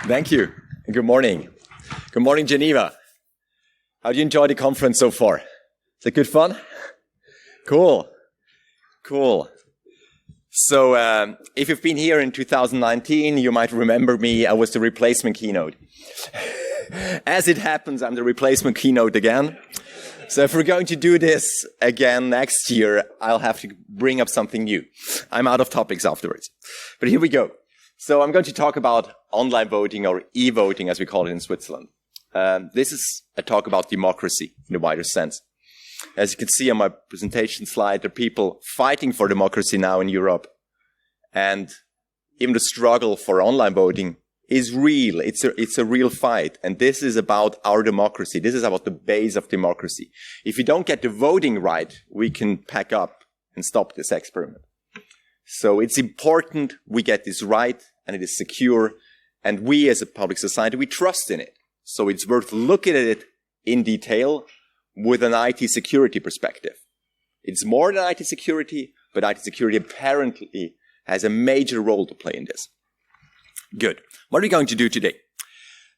Thank you. And good morning. Good morning, Geneva. How do you enjoy the conference so far? Is it good fun? Cool. So, if you've been here in 2019, you might remember me. I was the replacement keynote. As it happens, I'm the replacement keynote again. So if we're going to do this again next year, I'll have to bring up something new. I'm out of topics afterwards. But here we go. So I'm going to talk about online voting, or e-voting as we call it in Switzerland. This is a talk about democracy in the wider sense. As you can see on my presentation slide, there are people fighting for democracy now in Europe. And even the struggle for online voting is real. It's a real fight. And this is about our democracy. This is about the base of democracy. If you don't get the voting right, we can pack up and stop this experiment. So it's important we get this right and it is secure. And we as a public society, we trust in it. So it's worth looking at it in detail with an IT security perspective. It's more than IT security, but IT security apparently has a major role to play in this. Good. What are we going to do today?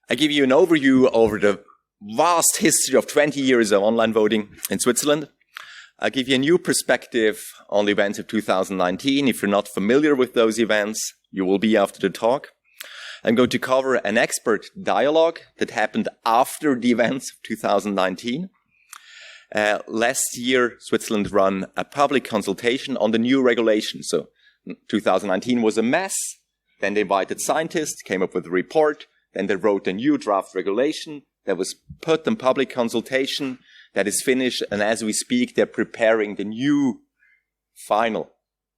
I give you an overview over the vast history of 20 years of online voting in Switzerland. I'll give you a new perspective on the events of 2019. If you're not familiar with those events, you will be after the talk. I'm going to cover an expert dialogue that happened after the events of 2019. Last year, Switzerland ran a public consultation on the new regulation. So 2019 was a mess. Then they invited scientists, came up with a report. Then they wrote a new draft regulation that was put in public consultation, that is finished. And as we speak, they're preparing the new final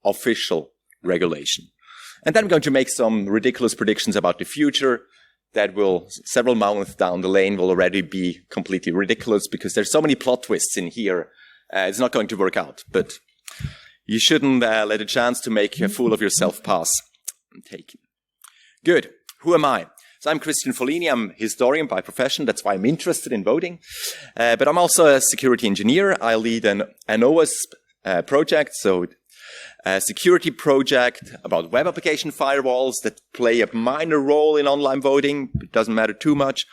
official regulation. And then I'm going to make some ridiculous predictions about the future that will, several months down the lane, will already be completely ridiculous because there's so many plot twists in here. It's not going to work out. But you shouldn't let a chance to make a fool of yourself pass. Taken. Good. Who am I? So I'm Christian Folini. I'm a historian by profession. That's why I'm interested in voting. But I'm also a security engineer. I lead an OWASP project, so a security project about web application firewalls that play a minor role in online voting. It doesn't matter too much.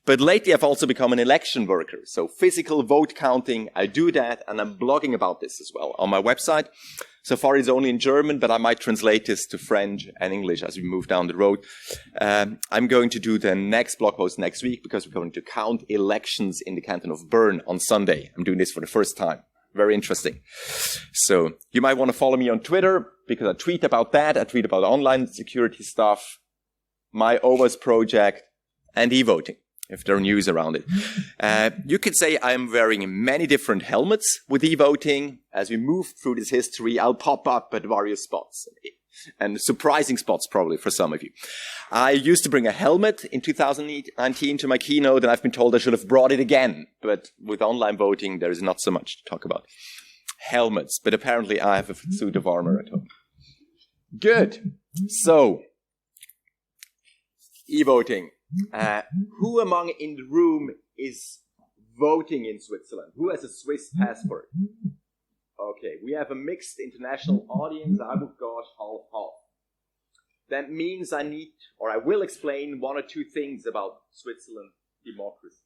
But lately I've also become an election worker. So physical vote counting, I do that, and I'm blogging about this as well on my website. So far it's only in German, but I might translate this to French and English as we move down the road. I'm going to do the next blog post next week because we're going to count elections in the canton of Bern on Sunday. I'm doing this for the first time. Very interesting. So you might want to follow me on Twitter because I tweet about that. I tweet about online security stuff, my OWASP project, and e-voting, if there are news around it. You could say I'm wearing many different helmets with e-voting. As we move through this history, I'll pop up at various spots. And surprising spots, probably, for some of you. I used to bring a helmet in 2019 to my keynote, and I've been told I should have brought it again. But with online voting, there is not so much to talk about. Helmets. But apparently, I have a suit of armor at home. Good. So, e-voting. Who among in the room is voting in Switzerland? Who has a Swiss passport? Okay, we have a mixed international audience. I would go half-half. That means I will explain one or two things about Switzerland democracy.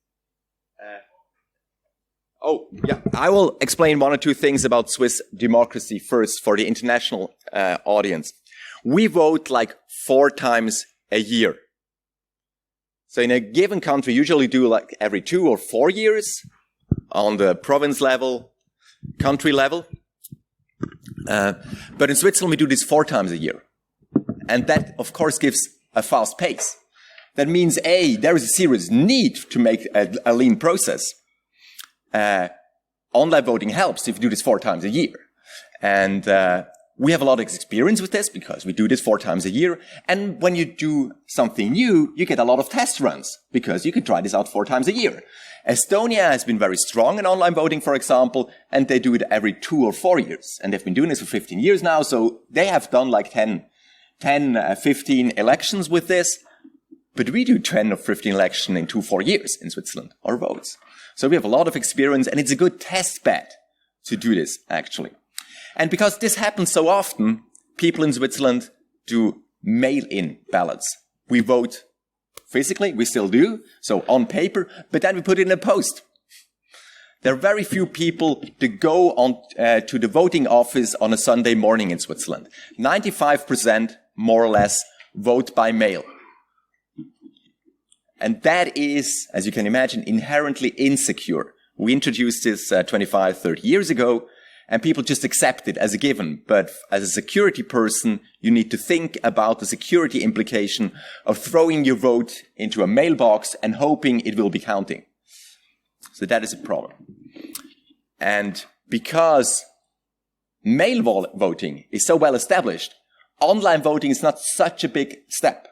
I will explain one or two things about Swiss democracy first for the international audience. We vote like 4 times a year. So in a given country, usually do like every 2 or 4 years on the province level, country level. But in Switzerland, we do this 4 times a year. And that, of course, gives a fast pace. That means, there is a serious need to make a lean process. Online voting helps if you do this 4 times a year. And we have a lot of experience with this because we do this 4 times a year. And when you do something new, you get a lot of test runs because you can try this out 4 times a year. Estonia has been very strong in online voting, for example, and they do it every 2 or 4 years. And they've been doing this for 15 years now, so they have done like 15 elections with this. But we do 10 or 15 elections in 2-4 years in Switzerland, or votes. So we have a lot of experience, and it's a good test bed to do this, actually. And because this happens so often, people in Switzerland do mail-in ballots. We vote physically, we still do, so on paper, but then we put it in a post. There are very few people to go on to the voting office on a Sunday morning in Switzerland. 95%, more or less, vote by mail. And that is, as you can imagine, inherently insecure. We introduced this 25, 30 years ago, and people just accept it as a given. But as a security person, you need to think about the security implication of throwing your vote into a mailbox and hoping it will be counting. So that is a problem. And because mail voting is so well established, online voting is not such a big step.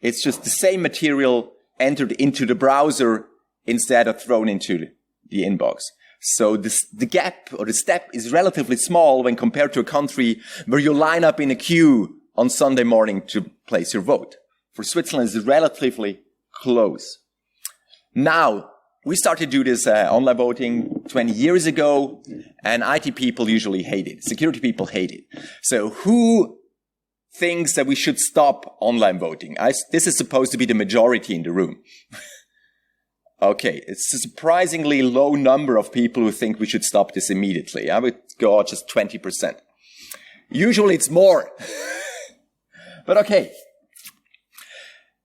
It's just the same material entered into the browser instead of thrown into the inbox. So the gap or the step is relatively small when compared to a country where you line up in a queue on Sunday morning to place your vote. For Switzerland, it's relatively close. Now, we started to do this online voting 20 years ago, and IT people usually hate it. Security people hate it. So who thinks that we should stop online voting? This is supposed to be the majority in the room. Okay, it's a surprisingly low number of people who think we should stop this immediately. I would go just 20%. Usually it's more. But okay.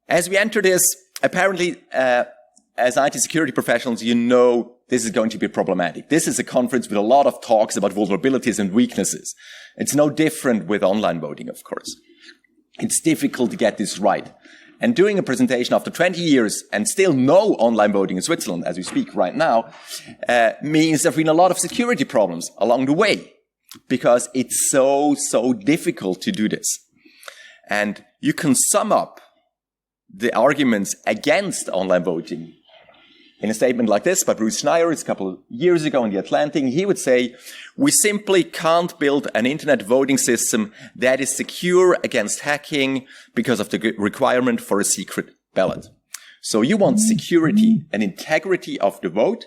As we enter this, apparently, as IT security professionals, you know this is going to be problematic. This is a conference with a lot of talks about vulnerabilities and weaknesses. It's no different with online voting, of course. It's difficult to get this right. And doing a presentation after 20 years and still no online voting in Switzerland, as we speak right now, means there have been a lot of security problems along the way because it's so difficult to do this. And you can sum up the arguments against online voting in a statement like this by Bruce Schneier, it's a couple of years ago in The Atlantic. He would say, we simply can't build an internet voting system that is secure against hacking because of the requirement for a secret ballot. So you want security and integrity of the vote.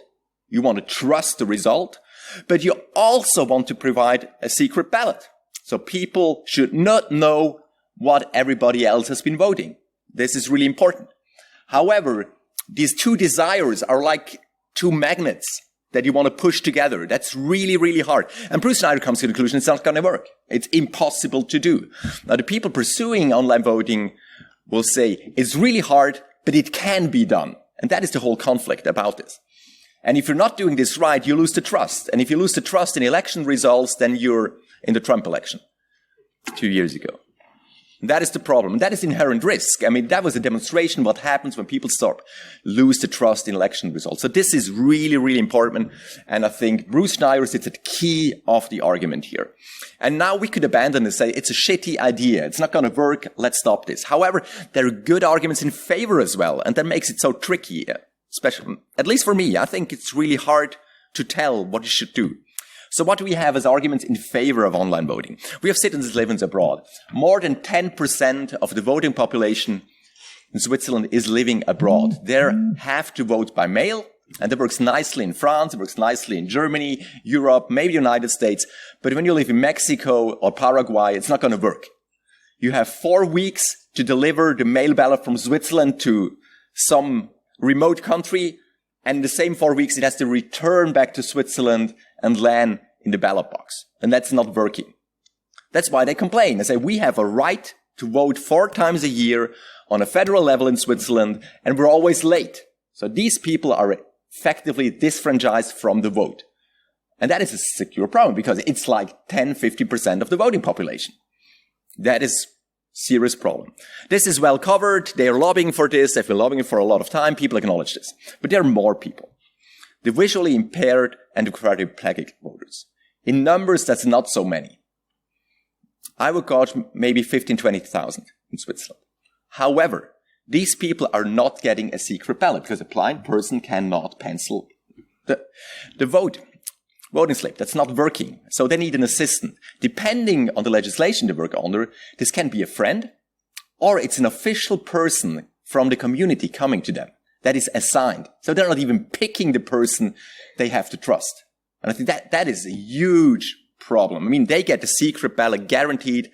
You want to trust the result, but you also want to provide a secret ballot. So people should not know what everybody else has been voting. This is really important. However, these two desires are like two magnets that you want to push together. That's really hard. And Bruce Schneier comes to the conclusion it's not going to work. It's impossible to do. Now, the people pursuing online voting will say it's really hard, but it can be done. And that is the whole conflict about this. And if you're not doing this right, you lose the trust. And if you lose the trust in election results, then you're in the Trump election 2 years ago. That is the problem. That is inherent risk. I mean, that was a demonstration of what happens when people lose the trust in election results. So this is really important. And I think Bruce Schneier is at the key of the argument here. And now we could abandon and say, it's a shitty idea. It's not going to work. Let's stop this. However, there are good arguments in favor as well. And that makes it so tricky, especially, at least for me. I think it's really hard to tell what you should do. So what do we have as arguments in favor of online voting? We have citizens living abroad. More than 10% of the voting population in Switzerland is living abroad. They have to vote by mail, and that works nicely in France, it works nicely in Germany, Europe, maybe the United States. But when you live in Mexico or Paraguay, it's not going to work. You have 4 weeks to deliver the mail ballot from Switzerland to some remote country, and in the same 4 weeks it has to return back to Switzerland and land in the ballot box. And that's not working. That's why they complain. They say, we have a right to vote 4 times a year on a federal level in Switzerland, and we're always late. So these people are effectively disfranchised from the vote. And that is a secure problem because it's like 10-50% of the voting population. That is serious problem. This is well covered. They are lobbying for this. They've been lobbying for a lot of time. People acknowledge this. But there are more people. The visually impaired and the quadriplegic voters. In numbers, that's not so many. I would gauge maybe 20,000 in Switzerland. However, these people are not getting a secret ballot because a blind person cannot pencil the voting slip. That's not working. So they need an assistant. Depending on the legislation they work under, this can be a friend or it's an official person from the community coming to them. That is assigned. So they're not even picking the person they have to trust. And I think that is a huge problem. I mean, they get the secret ballot guaranteed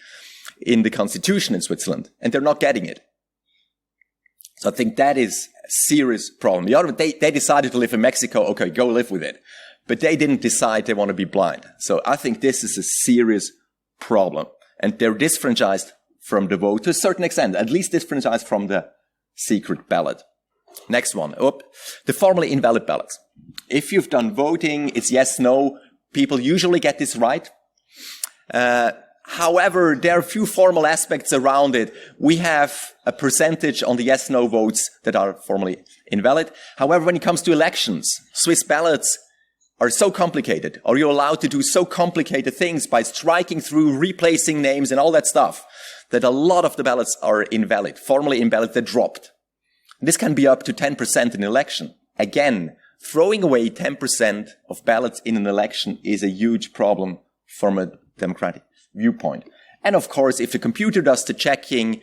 in the constitution in Switzerland, and they're not getting it. So I think that is a serious problem. The other, they decided to live in Mexico. Okay, go live with it. But they didn't decide they want to be blind. So I think this is a serious problem. And they're disfranchised from the vote to a certain extent, at least disfranchised from the secret ballot. Next one. The formally invalid ballots. If you've done voting, it's yes, no. People usually get this right. However, there are a few formal aspects around it. We have a percentage on the yes-no votes that are formally invalid. However, when it comes to elections, Swiss ballots are so complicated, or you're allowed to do so complicated things by striking through, replacing names and all that stuff, that a lot of the ballots are invalid, formally invalid, they're dropped. This can be up to 10% in an election. Again, throwing away 10% of ballots in an election is a huge problem from a democratic viewpoint. And of course, if the computer does the checking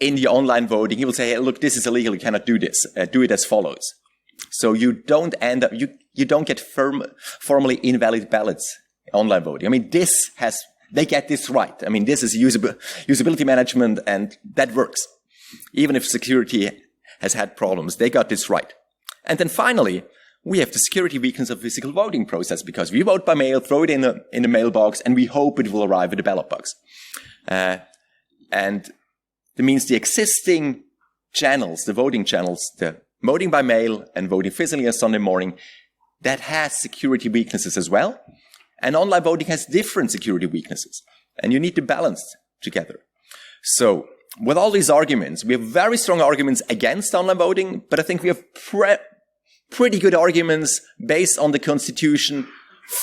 in the online voting, he will say, hey, look, this is illegal, you cannot do this. Do it as follows. So you don't end up, you don't get formally invalid ballots online voting. I mean, they get this right. I mean, this is usability management, and that works. Even if security has had problems, they got this right. And then finally, we have the security weakness of physical voting process, because we vote by mail, throw it in the mailbox, and we hope it will arrive at the ballot box. And that means the existing channels, the voting channels, the voting by mail and voting physically on Sunday morning, that has security weaknesses as well. And online voting has different security weaknesses. And you need to balance together. So with all these arguments, we have very strong arguments against online voting, but I think we have pretty good arguments based on the Constitution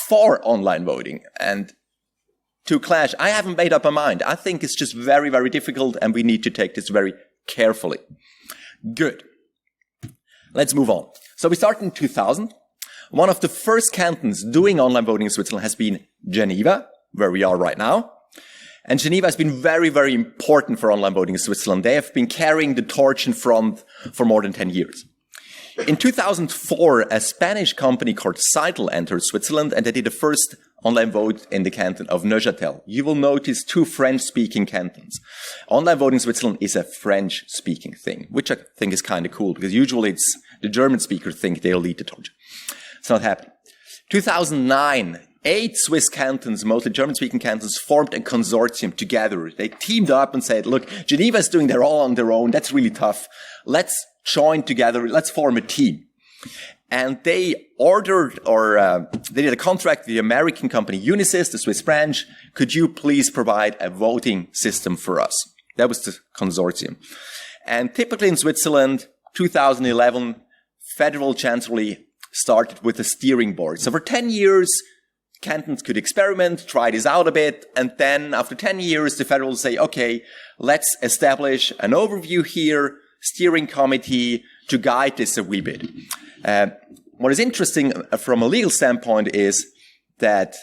for online voting. And to clash, I haven't made up my mind. I think it's just very, very difficult, and we need to take this very carefully. Good. Let's move on. So we start in 2000. One of the first cantons doing online voting in Switzerland has been Geneva, where we are right now. And Geneva has been very, very important for online voting in Switzerland. They have been carrying the torch in front for more than 10 years. In 2004, a Spanish company called Seidel entered Switzerland, and they did the first online vote in the canton of Neuchâtel. You will notice 2 French-speaking cantons. Online voting in Switzerland is a French-speaking thing, which I think is kind of cool, because usually it's the German speakers think they'll lead the torch. It's not happening. 2009, 8 Swiss cantons, mostly German-speaking cantons, formed a consortium together. They teamed up and said, look, Geneva is doing their all on their own. That's really tough. Let's join together. Let's form a team. And they ordered, they did a contract with the American company Unisys, the Swiss branch. Could you please provide a voting system for us? That was the consortium. And typically in Switzerland, 2011, federal chancellery started with a steering board. So for 10 years, cantons could experiment, try this out a bit, and then after 10 years, the federal will say, okay, let's establish an overview here, steering committee to guide this a wee bit. What is interesting from a legal standpoint is that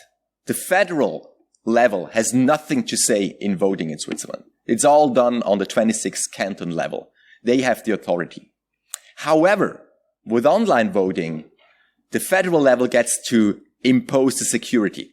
the federal level has nothing to say in voting in Switzerland. It's all done on the 26th canton level. They have the authority. However, with online voting, the federal level gets to impose the security,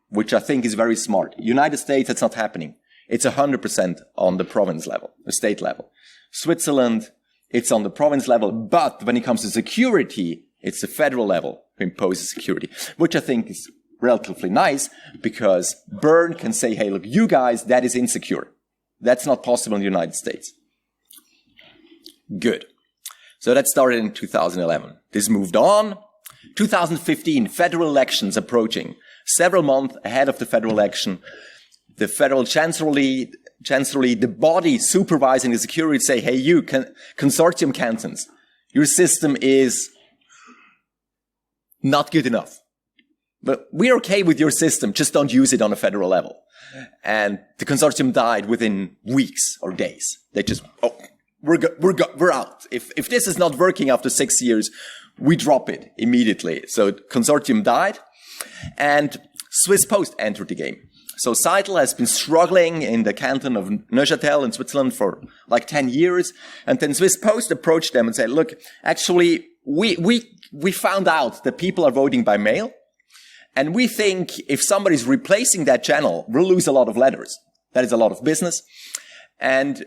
which I think is very smart. United States, that's not happening. It's 100% on the province level, the state level. Switzerland, it's on the province level, but when it comes to security, it's the federal level who imposes security, which I think is relatively nice, because Bern can say, hey, look, you guys, that is insecure. That's not possible in the United States. Good. So that started in 2011. This moved on. 2015, federal elections approaching. Several months ahead of the federal election, the federal chancellery, the body supervising the security, say, hey, you, consortium cantons, your system is not good enough. But we're okay with your system, just don't use it on a federal level. And the consortium died within weeks or days. They just, we're out. If this is not working after 6 years, we drop it immediately. So consortium died, and Swiss Post entered the game. So Seidel has been struggling in the canton of Neuchâtel in Switzerland for like 10 years. And then Swiss Post approached them and said, look, actually, we found out that people are voting by mail. And we think if somebody's replacing that channel, we'll lose a lot of letters. That is a lot of business. And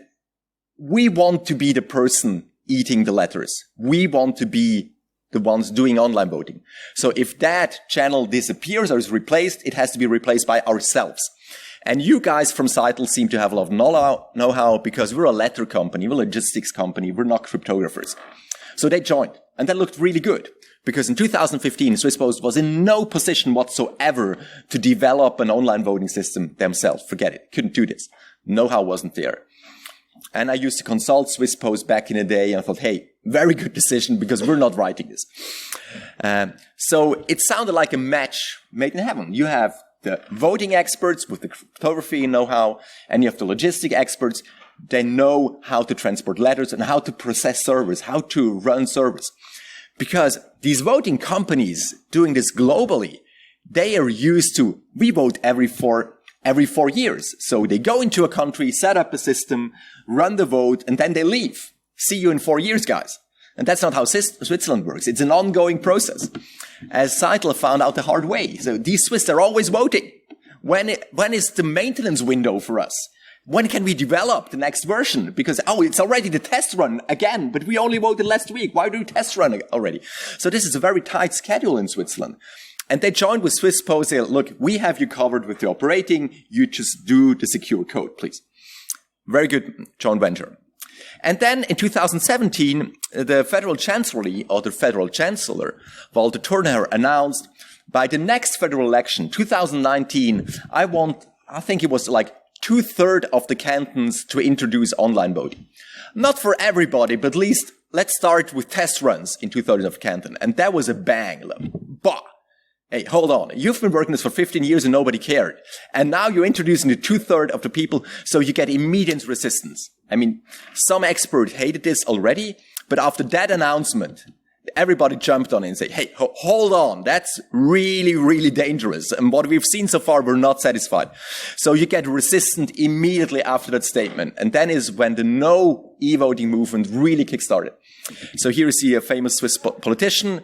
we want to be the person eating the letters. We want to be the ones doing online voting. So if that channel disappears or is replaced, it has to be replaced by ourselves. And you guys from Seitel seem to have a lot of know-how because we're a letter company, we're a logistics company, we're not cryptographers. So they joined, and that looked really good. Because in 2015, Swiss Post was in no position whatsoever to develop an online voting system themselves. Forget it. Couldn't do this. Know-how wasn't there. And I used to consult Swiss Post back in the day, and I thought, hey, very good decision because we're not writing this. So it sounded like a match made in heaven. You have the voting experts with the cryptography know-how, and you have the logistic experts. They know how to transport letters and how to process servers, how to run servers. Because these voting companies doing this globally, they are used to, we vote every four years. So they go into a country, set up a system, run the vote, and then they leave. See you in 4 years, guys. And that's not how Switzerland works. It's an ongoing process. As Seitel found out the hard way. So these Swiss are always voting. When is the maintenance window for us? When can we develop the next version? Because, it's already the test run again, but we only voted last week. Why do we test run already? So this is a very tight schedule in Switzerland. And they joined with Swiss Post. They said, look, we have you covered with the operating. You just do the secure code, please. Very good joint venture. And then in 2017, the Federal Chancellery, or the Federal Chancellor, Walter Thurnherr, announced by the next federal election, 2019, I think it was like 2/3 of the cantons to introduce online voting. Not for everybody, but at least let's start with test runs in 2/3 of canton. And that was a bang. Bah! Hey, hold on. You've been working this for 15 years and nobody cared. And now you're introducing the 2/3 of the people, so you get immediate resistance. I mean, some experts hated this already, but after that announcement, everybody jumped on it and said, hey, hold on, that's really, really dangerous. And what we've seen so far, we're not satisfied. So you get resistant immediately after that statement. And then is when the no e-voting movement really kickstarted. So here you see a famous Swiss politician.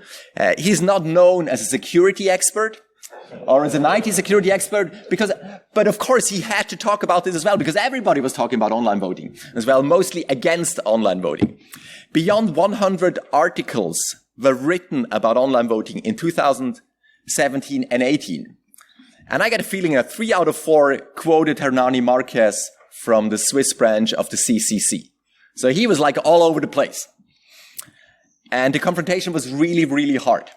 He's not known as a security expert or as an IT security expert, but of course he had to talk about this as well, because everybody was talking about online voting as well, mostly against online voting. Beyond 100 articles were written about online voting in 2017 and 18. And I get a feeling that 3 out of 4 quoted Hernani Marquez from the Swiss branch of the CCC. So he was like all over the place. And the confrontation was really, really hard.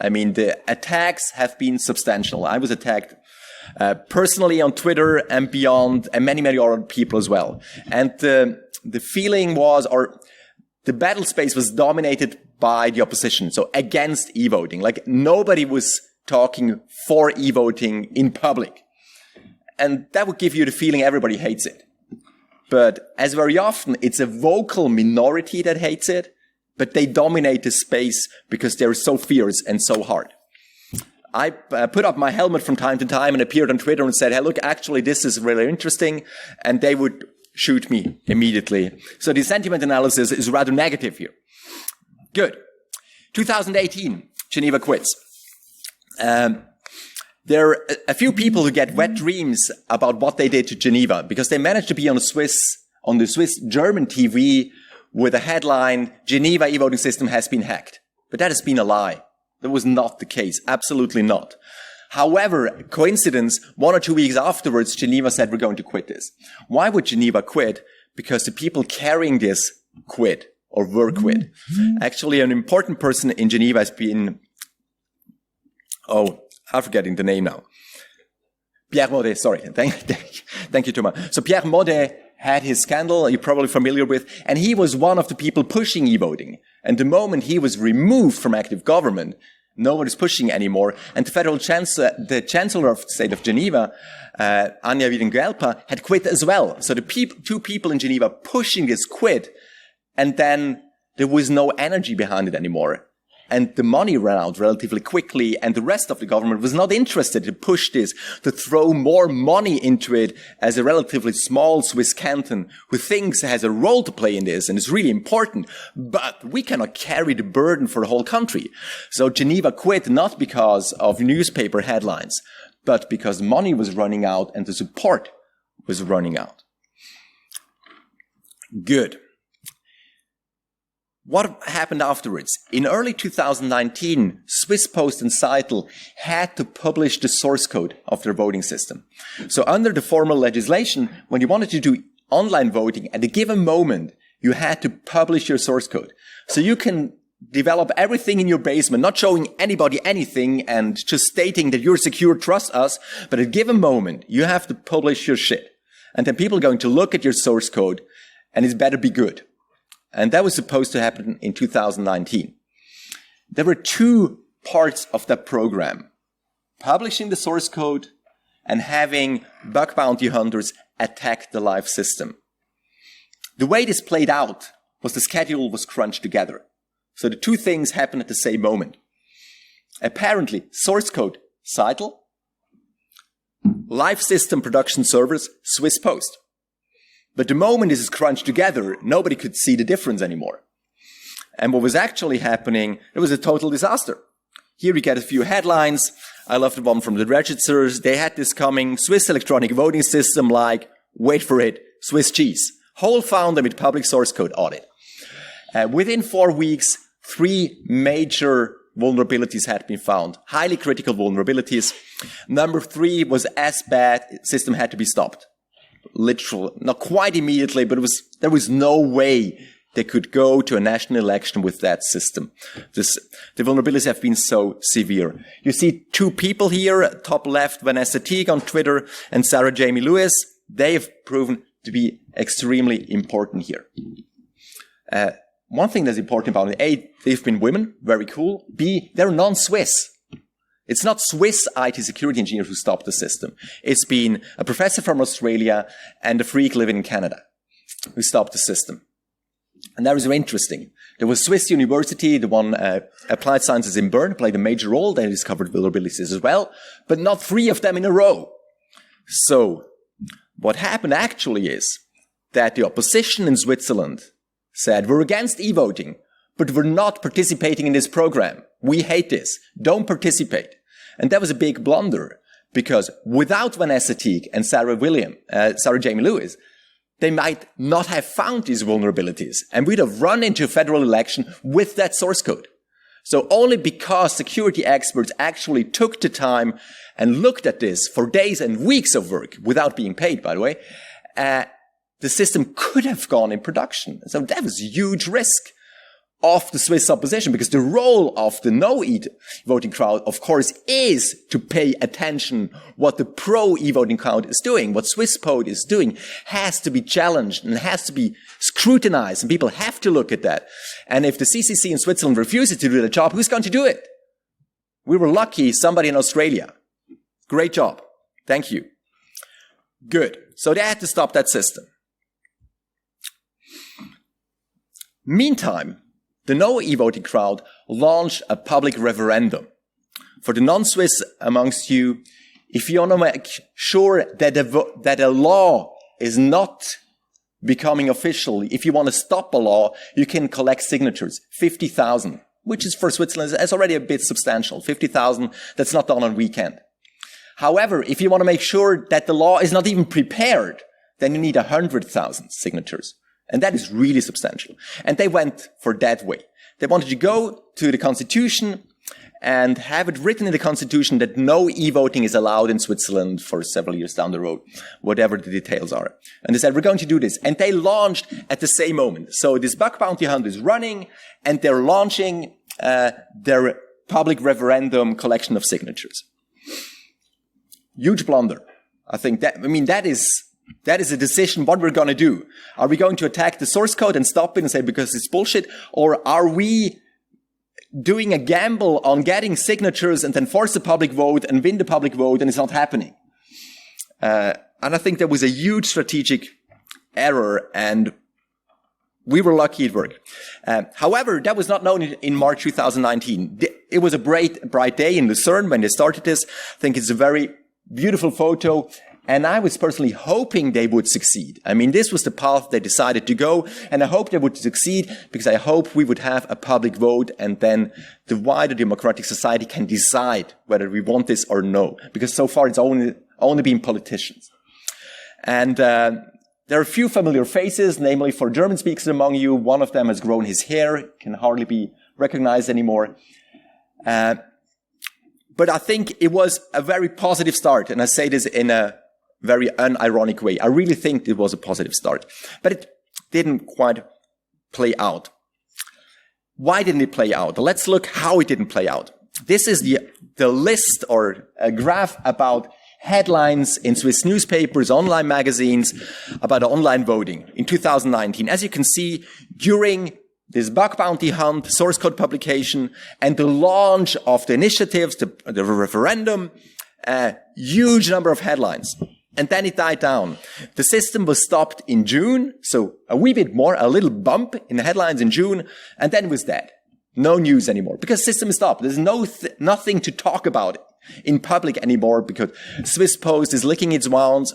I mean, the attacks have been substantial. I was attacked personally on Twitter and beyond, and many, many other people as well. And the feeling was, or the battle space was dominated by the opposition, so against e-voting. Like nobody was talking for e-voting in public. And that would give you the feeling everybody hates it. But as very often, it's a vocal minority that hates it, but they dominate the space because they're so fierce and so hard. I put up my helmet from time to time and appeared on Twitter and said, hey, look, actually, this is really interesting. And they would shoot me immediately. So the sentiment analysis is rather negative here. Good. 2018, Geneva quits. There are a few people who get wet dreams about what they did to Geneva because they managed to be on the Swiss German TV with a headline, Geneva e-voting system has been hacked. But that has been a lie. That was not the case. Absolutely not. However, coincidence, 1 or 2 weeks afterwards, Geneva said, we're going to quit this. Why would Geneva quit? Because the people carrying this quit or were quit. Actually, an important person in Geneva has been, I'm forgetting the name now. Pierre Maudet, sorry. Thank you, Thomas. So Pierre Maudet had his scandal, you're probably familiar with, and he was one of the people pushing e-voting. And the moment he was removed from active government, nobody's pushing anymore. And the federal chancellor, the chancellor of the state of Geneva, Anja Wiedengelpa, had quit as well. So the two people in Geneva pushing this quit, and then there was no energy behind it anymore. And the money ran out relatively quickly, and the rest of the government was not interested to push this, to throw more money into it as a relatively small Swiss canton who thinks it has a role to play in this and is really important. But we cannot carry the burden for the whole country. So Geneva quit not because of newspaper headlines, but because money was running out and the support was running out. Good. What happened afterwards? In early 2019, Swiss Post and Seitel had to publish the source code of their voting system. So under the formal legislation, when you wanted to do online voting at a given moment, you had to publish your source code. So you can develop everything in your basement, not showing anybody anything and just stating that you're secure, trust us. But at a given moment, you have to publish your shit. And then people are going to look at your source code and it better be good. And that was supposed to happen in 2019. There were two parts of that program: publishing the source code and having bug bounty hunters attack the live system. The way this played out was the schedule was crunched together. So the two things happened at the same moment. Apparently, source code, Seitel, live system production servers, Swiss Post. But the moment this is crunched together, nobody could see the difference anymore. And what was actually happening, it was a total disaster. Here we get a few headlines. I love the one from the registers. They had this coming: Swiss electronic voting system like, wait for it, Swiss cheese. Whole found with public source code audit. Within 4 weeks, 3 major vulnerabilities had been found. Highly critical vulnerabilities. Number 3 was as bad, system had to be stopped. Literally, not quite immediately, but there was no way they could go to a national election with that system. The vulnerabilities have been so severe. You see 2 people here, top left, Vanessa Teague on Twitter and Sarah Jamie Lewis. They have proven to be extremely important here. One thing that's important about it: A, they've been women, very cool. B, they're non-Swiss. It's not Swiss IT security engineers who stopped the system. It's been a professor from Australia and a freak living in Canada who stopped the system. And that was very interesting. There was Swiss University, the one Applied Sciences in Bern, played a major role. They discovered vulnerabilities as well, but not 3 of them in a row. So what happened actually is that the opposition in Switzerland said, we're against e-voting, but we're not participating in this program. We hate this. Don't participate. And that was a big blunder, because without Vanessa Teague and Sarah Jamie Lewis, they might not have found these vulnerabilities, and we'd have run into a federal election with that source code. So only because security experts actually took the time and looked at this for days and weeks of work, without being paid, by the way, the system could have gone in production. So that was a huge risk of the Swiss opposition, because the role of the no e-voting crowd, of course, is to pay attention what the pro e-voting crowd is doing. What Swiss Post is doing has to be challenged and has to be scrutinized, and people have to look at that. And if the CCC in Switzerland refuses to do the job, who's going to do it? We were lucky, somebody in Australia. Great job. Thank you. Good. So they had to stop that system. Meantime, the no e-voting crowd launched a public referendum. For the non-Swiss amongst you, if you want to make sure that a law is not becoming official, if you want to stop a law, you can collect signatures, 50,000, which is for Switzerland is already a bit substantial. 50,000, that's not done on a weekend. However, if you want to make sure that the law is not even prepared, then you need 100,000 signatures. And that is really substantial. And they went for that way. They wanted to go to the constitution and have it written in the constitution that no e-voting is allowed in Switzerland for several years down the road, whatever the details are. And they said, we're going to do this. And they launched at the same moment. So this bug bounty hunt is running, and they're launching their public referendum collection of signatures. Huge blunder. I think that is a decision what we're going to do. Are we going to attack the source code and stop it and say because it's bullshit? Or are we doing a gamble on getting signatures and then force the public vote and win the public vote, and it's not happening? And I think that was a huge strategic error, and we were lucky it worked. However, that was not known in March 2019. It was a bright day in Lucerne when they started this. I think it's a very beautiful photo. And I was personally hoping they would succeed. I mean, this was the path they decided to go, and I hope they would succeed because I hope we would have a public vote, and then the wider democratic society can decide whether we want this or no. Because so far it's only been politicians. And There are a few familiar faces, namely for German speakers among you. One of them has grown his hair, can hardly be recognized anymore. But I think it was a very positive start, and I say this in a very unironic way. I really think it was a positive start, but it didn't quite play out. Why didn't it play out? Let's look how it didn't play out. This is the list or a graph about headlines in Swiss newspapers, online magazines, about online voting in 2019. As you can see, during this bug bounty hunt, source code publication, and the launch of the initiatives, the referendum, a huge number of headlines. And then it died down. The system was stopped in June, so a wee bit more, a little bump in the headlines in June, and then it was dead. No news anymore, because the system is stopped. There's nothing to talk about in public anymore, because Swiss Post is licking its wounds.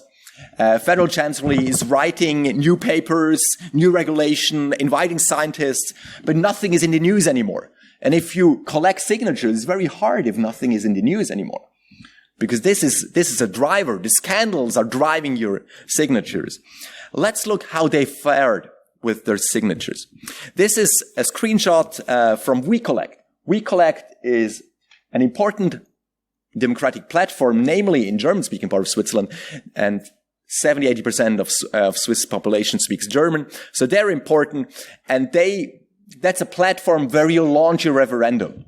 Federal Chancellery is writing new papers, new regulation, inviting scientists, but nothing is in the news anymore. And if you collect signatures, it's very hard if nothing is in the news anymore. Because this is a driver. The scandals are driving your signatures. Let's look how they fared with their signatures. This is a screenshot from WeCollect. WeCollect is an important democratic platform, namely in German-speaking part of Switzerland, and 70-80% of Swiss population speaks German. So they're important, and that's a platform where you launch your referendum.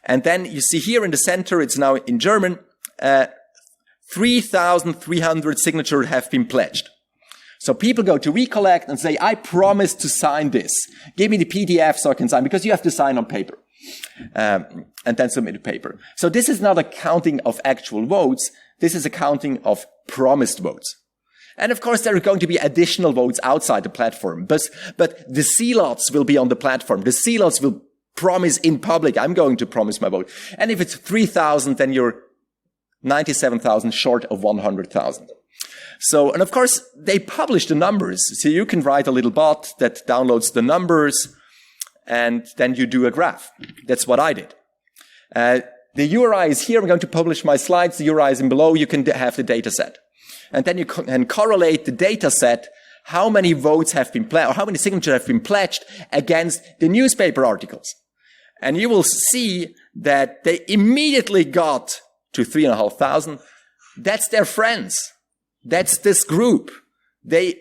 And then you see here in the center, it's now in German, 3,300 signatures have been pledged. So people go to WeCollect and say, I promise to sign this. Give me the PDF so I can sign, because you have to sign on paper. And then submit a paper. So this is not a counting of actual votes. This is a counting of promised votes. And of course, there are going to be additional votes outside the platform. But the zealots will be on the platform. The zealots will promise in public, I'm going to promise my vote. And if it's 3,000, then you're 97,000 short of 100,000. So, and of course, they publish the numbers. So you can write a little bot that downloads the numbers, and then you do a graph. That's what I did. The URI is here. I'm going to publish my slides. The URI is in below. You can have the data set. And then you can correlate the data set, how many votes have been pledged, or how many signatures have been pledged against the newspaper articles. And you will see that they immediately got to 3,500. That's their friends. That's this group. They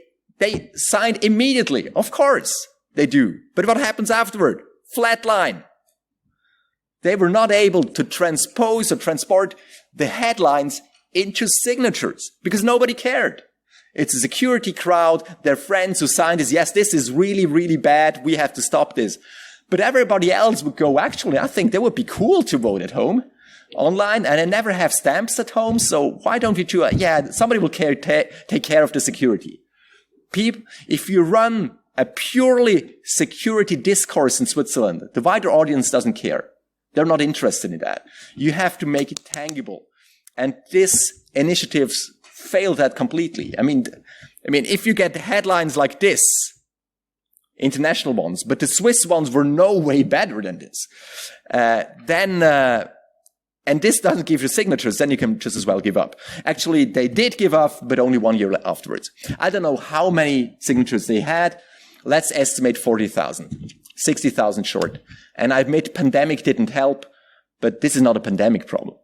signed immediately. Of course they do. But what happens afterward? Flat line. They were not able to transpose or transport the headlines into signatures because nobody cared. It's a security crowd. Their friends who signed this. Yes, this is really, really bad. We have to stop this. But everybody else would go, actually, I think that would be cool to vote at home. Online, and I never have stamps at home, so why don't you do it? Yeah, somebody will take care of the security. If you run a purely security discourse in Switzerland, the wider audience doesn't care. They're not interested in that. You have to make it tangible. And these initiatives failed that completely. I mean, if you get headlines like this, international ones, but the Swiss ones were no way better than this, and this doesn't give you signatures, then you can just as well give up. Actually, they did give up, but only 1 year afterwards. I don't know how many signatures they had. Let's estimate 40,000, 60,000 short. And I admit pandemic didn't help, but this is not a pandemic problem.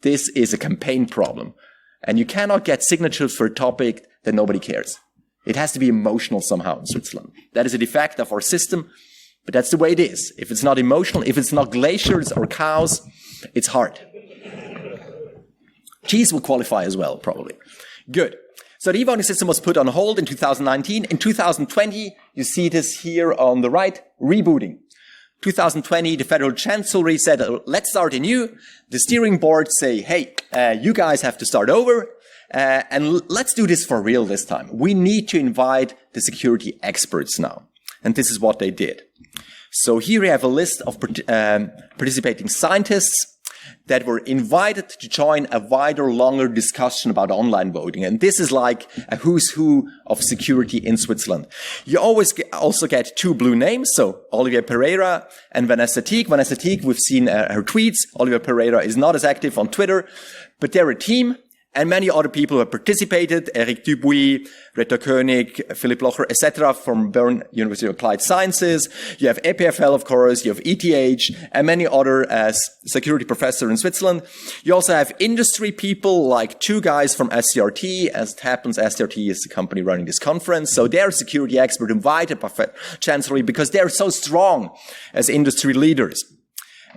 This is a campaign problem. And you cannot get signatures for a topic that nobody cares. It has to be emotional somehow in Switzerland. That is a defect of our system, but that's the way it is. If it's not emotional, if it's not glaciers or cows, it's hard. Cheese will qualify as well, probably. Good. So the e-voting system was put on hold in 2019. In 2020, you see this here on the right, rebooting. 2020, the Federal Chancellery said, let's start anew. The steering board say, hey, you guys have to start over. And let's do this for real this time. We need to invite the security experts now. And this is what they did. So here we have a list of participating scientists that were invited to join a wider, longer discussion about online voting. And this is like a who's who of security in Switzerland. You always also get two blue names. So Olivier Pereira and Vanessa Teague. Vanessa Teague, we've seen her tweets. Olivier Pereira is not as active on Twitter, but they're a team. and many other people who have participated, Eric Dubuis, Rita Koenig, Philipp Locher, etc. from Bern University of Applied Sciences. You have EPFL, of course. You have ETH and many other security professors in Switzerland. You also have industry people like 2 guys from SCRT. As it happens, SCRT is the company running this conference. So they're security expert invited by Chancellery because they're so strong as industry leaders.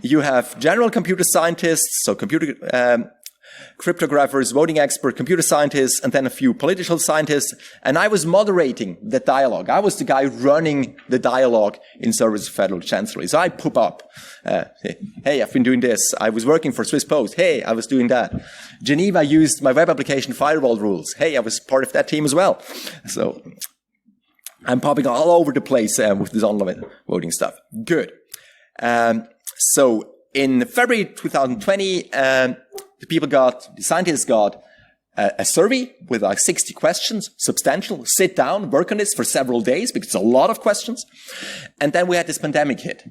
You have general computer scientists, so cryptographers, voting experts, computer scientists, and then a few political scientists. And I was moderating the dialogue. I was the guy running the dialogue in service of Federal Chancellery. So I pop up. Hey, I've been doing this. I was working for Swiss Post. Hey, I was doing that. Geneva used my web application firewall rules. Hey, I was part of that team as well. So I'm popping all over the place with this online voting stuff. Good. So in February 2020, the scientists got a survey with like 60 questions, substantial, sit down, work on this for several days because it's a lot of questions. And then we had this pandemic hit.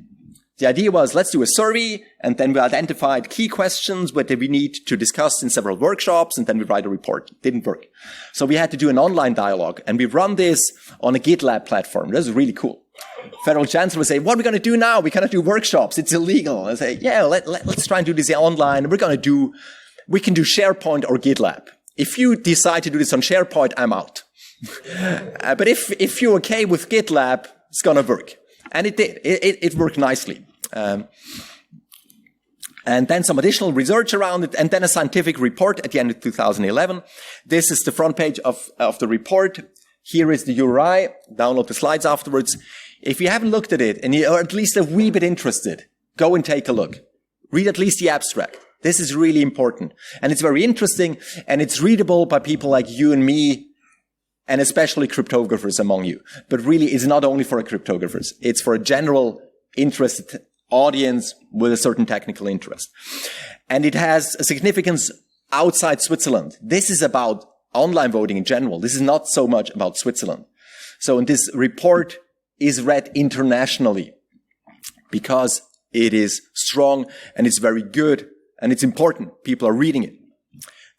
The idea was, let's do a survey, and then we identified key questions that we need to discuss in several workshops, and then we write a report. Didn't work. So we had to do an online dialogue, and we run this on a GitLab platform. This is really cool. Federal Chancellor would say, what are we going to do now? We cannot do workshops. It's illegal. I say, yeah, let's try and do this online. We can do SharePoint or GitLab. If you decide to do this on SharePoint, I'm out. But if you're okay with GitLab, it's going to work. And it did. It worked nicely. And then some additional research around it, and then a scientific report at the end of 2011. This is the front page of the report. Here is the URI. Download the slides afterwards. If you haven't looked at it, and you're at least a wee bit interested, go and take a look. Read at least the abstract. This is really important. And it's very interesting, and it's readable by people like you and me, and especially cryptographers among you. But really, it's not only for cryptographers. It's for a general interested audience with a certain technical interest. And it has a significance outside Switzerland. This is about online voting in general. This is not so much about Switzerland. So this report is read internationally because it is strong and it's very good and it's important. People are reading it.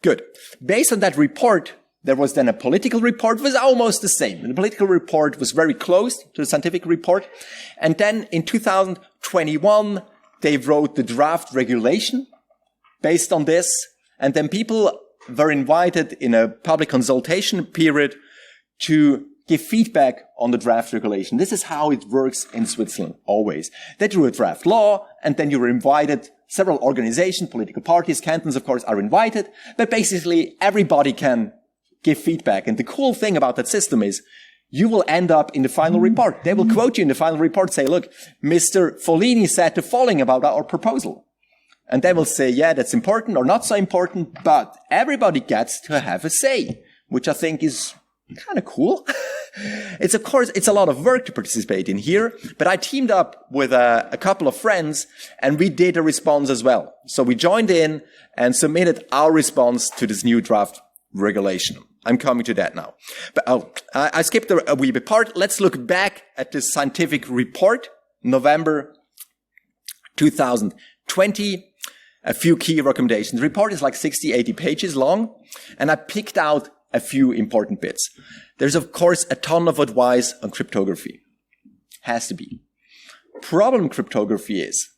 Good. Based on that report, there was then a political report. It was almost the same. The political report was very close to the scientific report. And then in 2021, they wrote the draft regulation based on this. And then people were invited in a public consultation period to give feedback on the draft regulation. This is how it works in Switzerland, always. They drew a draft law, and then you were invited. Several organizations, political parties, cantons, of course, are invited. But basically, everybody can give feedback. And the cool thing about that system is you will end up in the final report. They will quote you in the final report, say, look, Mr. Folini said the following about our proposal. And they will say, yeah, that's important or not so important, but everybody gets to have a say, which I think is kind of cool. It's, of course, it's a lot of work to participate in here, but I teamed up with a couple of friends and we did a response as well. So we joined in and submitted our response to this new draft regulation. I'm coming to that now. But I skipped a wee bit part. Let's look back at this scientific report, November 2020. A few key recommendations. The report is like 60, 80 pages long, and I picked out a few important bits. There's, of course, a ton of advice on cryptography. Has to be. Problem cryptography is,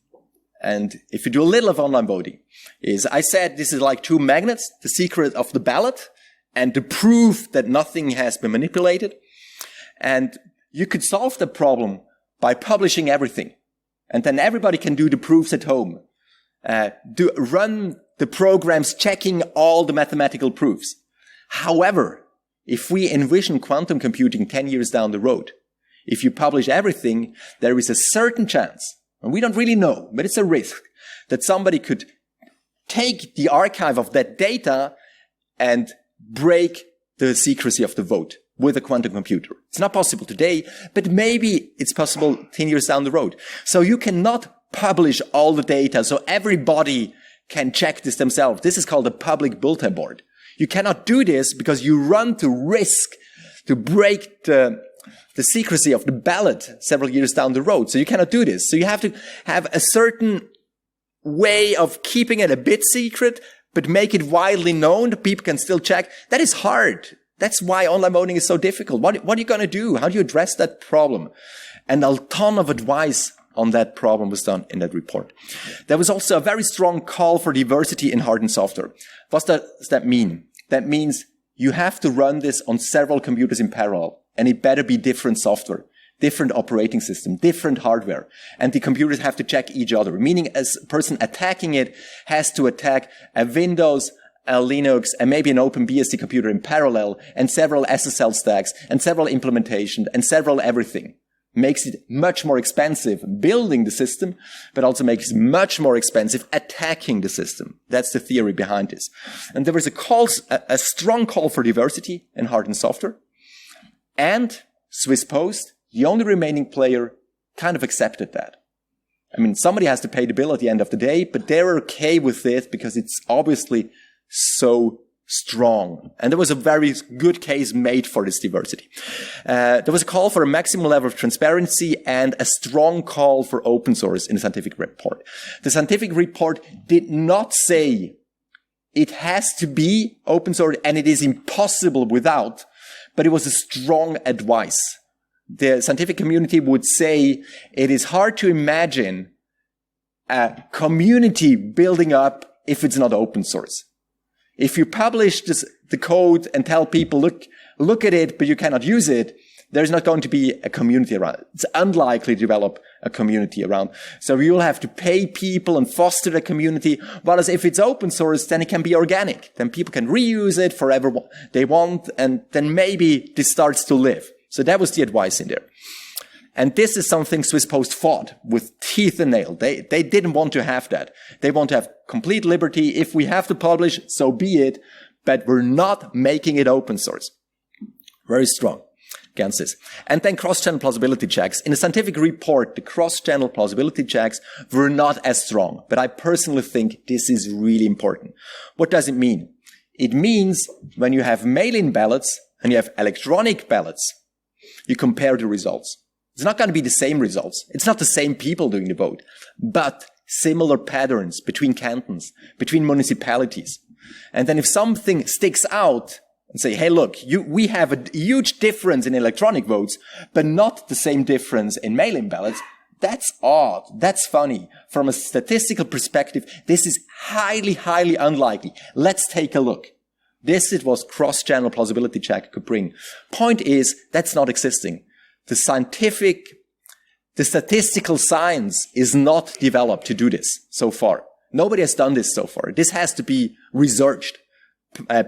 and if you do a little of online voting, is I said this is like 2 magnets, the secret of the ballot, and the proof that nothing has been manipulated. And you could solve the problem by publishing everything. And then everybody can do the proofs at home. Run the programs checking all the mathematical proofs. However, if we envision quantum computing 10 years down the road, if you publish everything, there is a certain chance, and we don't really know, but it's a risk, that somebody could take the archive of that data and break the secrecy of the vote with a quantum computer. It's not possible today, but maybe it's possible 10 years down the road. So you cannot publish all the data so everybody can check this themselves. This is called a public bulletin board. You cannot do this because you run to risk to break the secrecy of the ballot several years down the road. So you cannot do this. So you have to have a certain way of keeping it a bit secret, but make it widely known that people can still check. That is hard. That's why online voting is so difficult. What are you going to do? How do you address that problem? And a ton of advice on that problem was done in that report. There was also a very strong call for diversity in hardware software. What does that mean? That means you have to run this on several computers in parallel, and it better be different software, different operating system, different hardware. And the computers have to check each other, meaning as a person attacking it has to attack a Windows, a Linux, and maybe an OpenBSD computer in parallel, and several SSL stacks, and several implementations, and several everything. Makes it much more expensive building the system, but also makes it much more expensive attacking the system. That's the theory behind this. And there was a strong call for diversity in hardware and software. And Swiss Post, the only remaining player, kind of accepted that. I mean, somebody has to pay the bill at the end of the day, but they're okay with this because it's obviously so strong. And there was a very good case made for this diversity. There was a call for a maximum level of transparency and a strong call for open source in the scientific report. The scientific report did not say it has to be open source and it is impossible without, but it was a strong advice. The scientific community would say it is hard to imagine a community building up if it's not open source. If you publish the code and tell people, look at it, but you cannot use it, there's not going to be a community around it. It's unlikely to develop a community around. So you'll have to pay people and foster the community. Whereas if it's open source, then it can be organic. Then people can reuse it forever they want, and then maybe this starts to live. So that was the advice in there. And this is something Swiss Post fought with teeth and nail. They didn't want to have that. They want to have complete liberty. If we have to publish, so be it. But we're not making it open source. Very strong against this. And then cross-channel plausibility checks. In the scientific report, the cross-channel plausibility checks were not as strong. But I personally think this is really important. What does it mean? It means when you have mail-in ballots and you have electronic ballots, you compare the results. It's not going to be the same results. It's not the same people doing the vote, but similar patterns between cantons, between municipalities. And then if something sticks out and say, hey, look, we have a huge difference in electronic votes, but not the same difference in mail-in ballots, that's odd. That's funny. From a statistical perspective, this is highly, highly unlikely. Let's take a look. This is what cross-channel plausibility check could bring. Point is, that's not existing. The statistical science is not developed to do this so far. Nobody has done this so far. This has to be researched.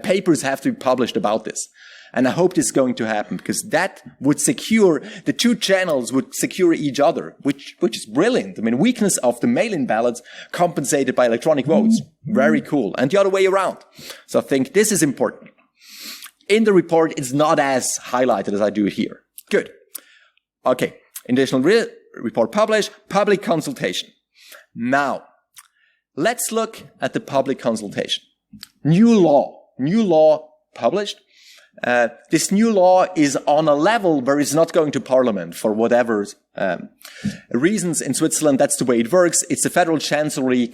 Papers have to be published about this. And I hope this is going to happen because that would secure, the two channels would secure each other, which is brilliant. I mean, weakness of the mail-in ballots compensated by electronic votes. Very cool. And the other way around. So I think this is important. In the report, it's not as highlighted as I do here. Good. Okay. Additional report published, public consultation. Now, let's look at the public consultation. New law published. This new law is on a level where it's not going to Parliament for whatever reasons in Switzerland. That's the way it works. It's the federal chancellery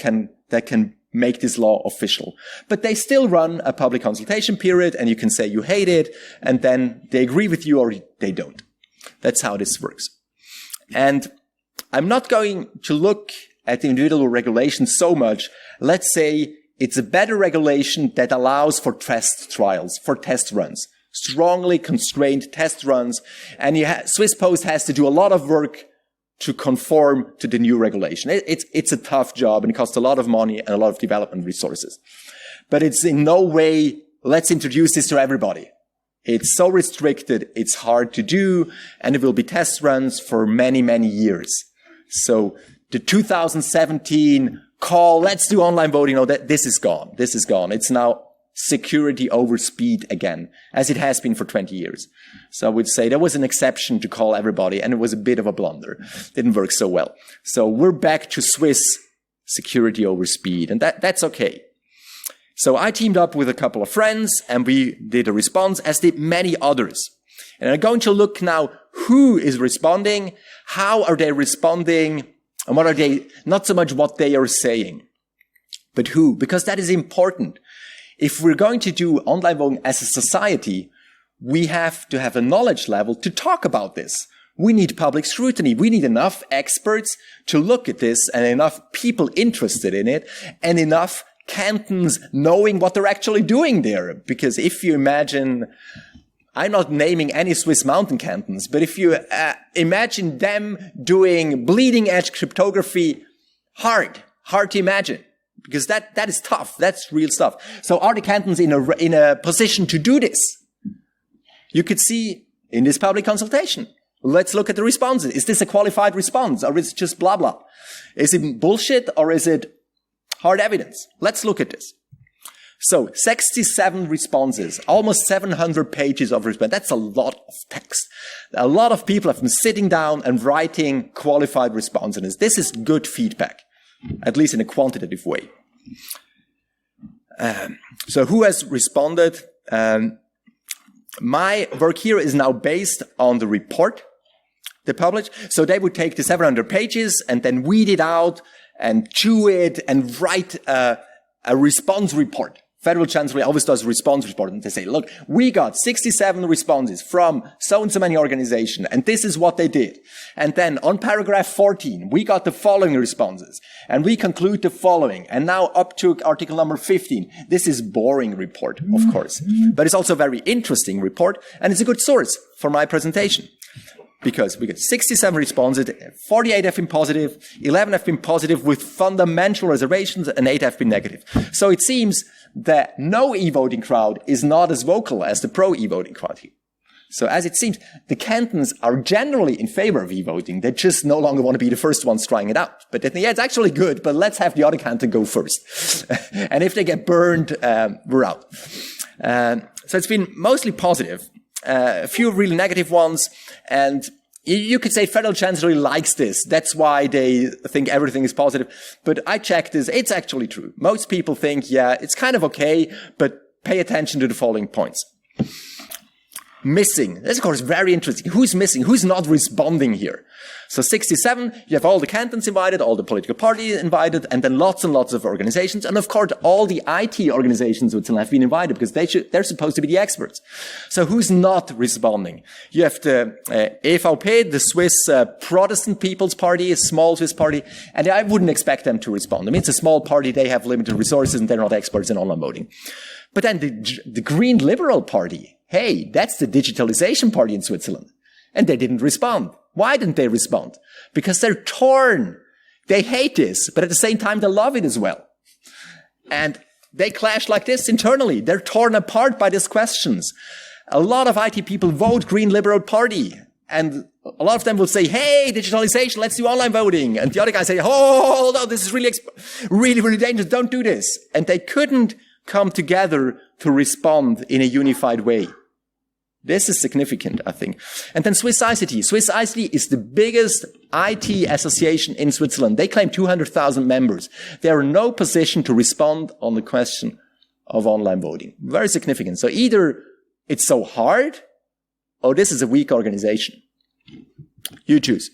that can make this law official. But they still run a public consultation period, and you can say you hate it, and then they agree with you or they don't. That's how this works. And I'm not going to look at the individual regulations so much. Let's say it's a better regulation that allows for test trials, for test runs, strongly constrained test runs. And Swiss Post has to do a lot of work to conform to the new regulation. It's a tough job and it costs a lot of money and a lot of development resources. But it's in no way, let's introduce this to everybody. It's so restricted, it's hard to do, and it will be test runs for many, many years. So the 2017 call, let's do online voting, this is gone. This is gone. It's now security over speed again, as it has been for 20 years. So I would say there was an exception to call everybody, and it was a bit of a blunder. Didn't work so well. So we're back to Swiss security over speed, and that's okay. So I teamed up with a couple of friends, and we did a response, as did many others. And I'm going to look now who is responding, how are they responding, and what are they, not so much what they are saying. But who? Because that is important. If we're going to do online voting as a society, we have to have a knowledge level to talk about this. We need public scrutiny. We need enough experts to look at this and enough people interested in it and enough cantons knowing what they're actually doing there. Because if you imagine, I'm not naming any Swiss mountain cantons, but if you imagine them doing bleeding edge cryptography, hard to imagine. Because that is tough. That's real stuff. So are the cantons in a position to do this? You could see in this public consultation. Let's look at the responses. Is this a qualified response or is it just blah, blah? Is it bullshit or is it hard evidence? Let's look at this. So 67 responses, almost 700 pages of response. That's a lot of text. A lot of people have been sitting down and writing qualified responses. This is good feedback, at least in a quantitative way. So who has responded? My work here is now based on the report they published. So they would take the 700 pages and then weed it out and chew it and write a response report. Federal Chancellery always does a response report and they say, look, we got 67 responses from so and so many organizations and this is what they did. And then on paragraph 14, we got the following responses and we conclude the following. And now up to article number 15. This is boring report, of course, but it's also a very interesting report and it's a good source for my presentation. Because we get 67 responses, 48 have been positive, 11 have been positive with fundamental reservations, and 8 have been negative. So it seems that no e-voting crowd is not as vocal as the pro-e-voting crowd here. So as it seems, the cantons are generally in favor of e-voting. They just no longer want to be the first ones trying it out. But they think, yeah, it's actually good, but let's have the other canton go first. And if they get burned, we're out. So it's been mostly positive. A few really negative ones, and you could say Federal Chancellery likes this. That's why they think everything is positive. But I checked this. It's actually true. Most people think, yeah, it's kind of okay, but pay attention to the following points. Missing. This, of course, is very interesting. Who's missing? Who's not responding here? So 67, you have all the cantons invited, all the political parties invited, and then lots and lots of organizations. And of course, all the IT organizations in Switzerland have been invited because they're supposed to be the experts. So who's not responding? You have the EVP, the Swiss Protestant People's Party, a small Swiss party, and I wouldn't expect them to respond. I mean, it's a small party, they have limited resources, and they're not experts in online voting. But then the Green Liberal Party, hey, that's the digitalization party in Switzerland. And they didn't respond. Why didn't they respond? Because they're torn. They hate this, but at the same time, they love it as well. And they clash like this internally. They're torn apart by these questions. A lot of IT people vote Green Liberal Party. And a lot of them will say, hey, digitalization, let's do online voting. And the other guys say, oh, no, this is really, really dangerous. Don't do this. And they couldn't come together to respond in a unified way. This is significant, I think. And then Swiss ICT. Swiss ICT is the biggest IT association in Switzerland. They claim 200,000 members. They are in no position to respond on the question of online voting. Very significant. So either it's so hard or this is a weak organization. You choose.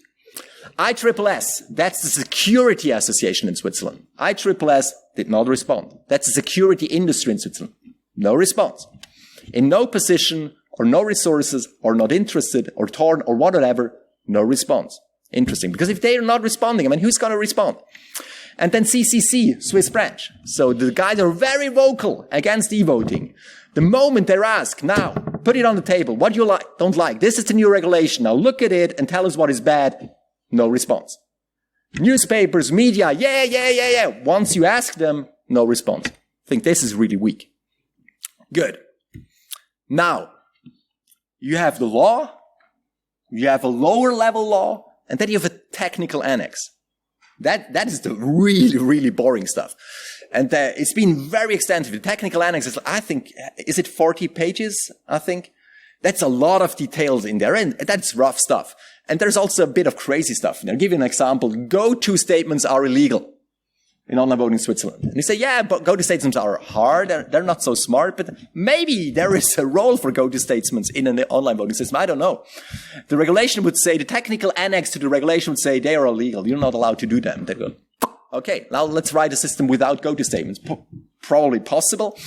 ISSS, that's the security association in Switzerland. ISSS did not respond. That's the security industry in Switzerland. No response. In no position or no resources, or not interested, or torn, or whatever, no response. Interesting, because if they are not responding, I mean, who's going to respond? And then CCC, Swiss branch. So the guys are very vocal against e-voting. The moment they're asked, now, put it on the table, what do you like, don't like? This is the new regulation, now look at it and tell us what is bad. No response. Newspapers, media, yeah. Once you ask them, no response. I think this is really weak. Good. Now, you have the law, you have a lower level law, and then you have a technical annex. That is the really, really boring stuff. And it's been very extensive. The technical annex is, I think, is it 40 pages, I think? That's a lot of details in there, and that's rough stuff. And there's also a bit of crazy stuff. I'll give you an example. Go-to statements are illegal in online voting in Switzerland. And you say, yeah, but go-to statements are hard. They're not so smart, but maybe there is a role for go-to statements in an online voting system. I don't know. The regulation would say, the technical annex to the regulation would say they are illegal. You're not allowed to do them. They go, Okay, now let's write a system without go-to statements. Probably possible.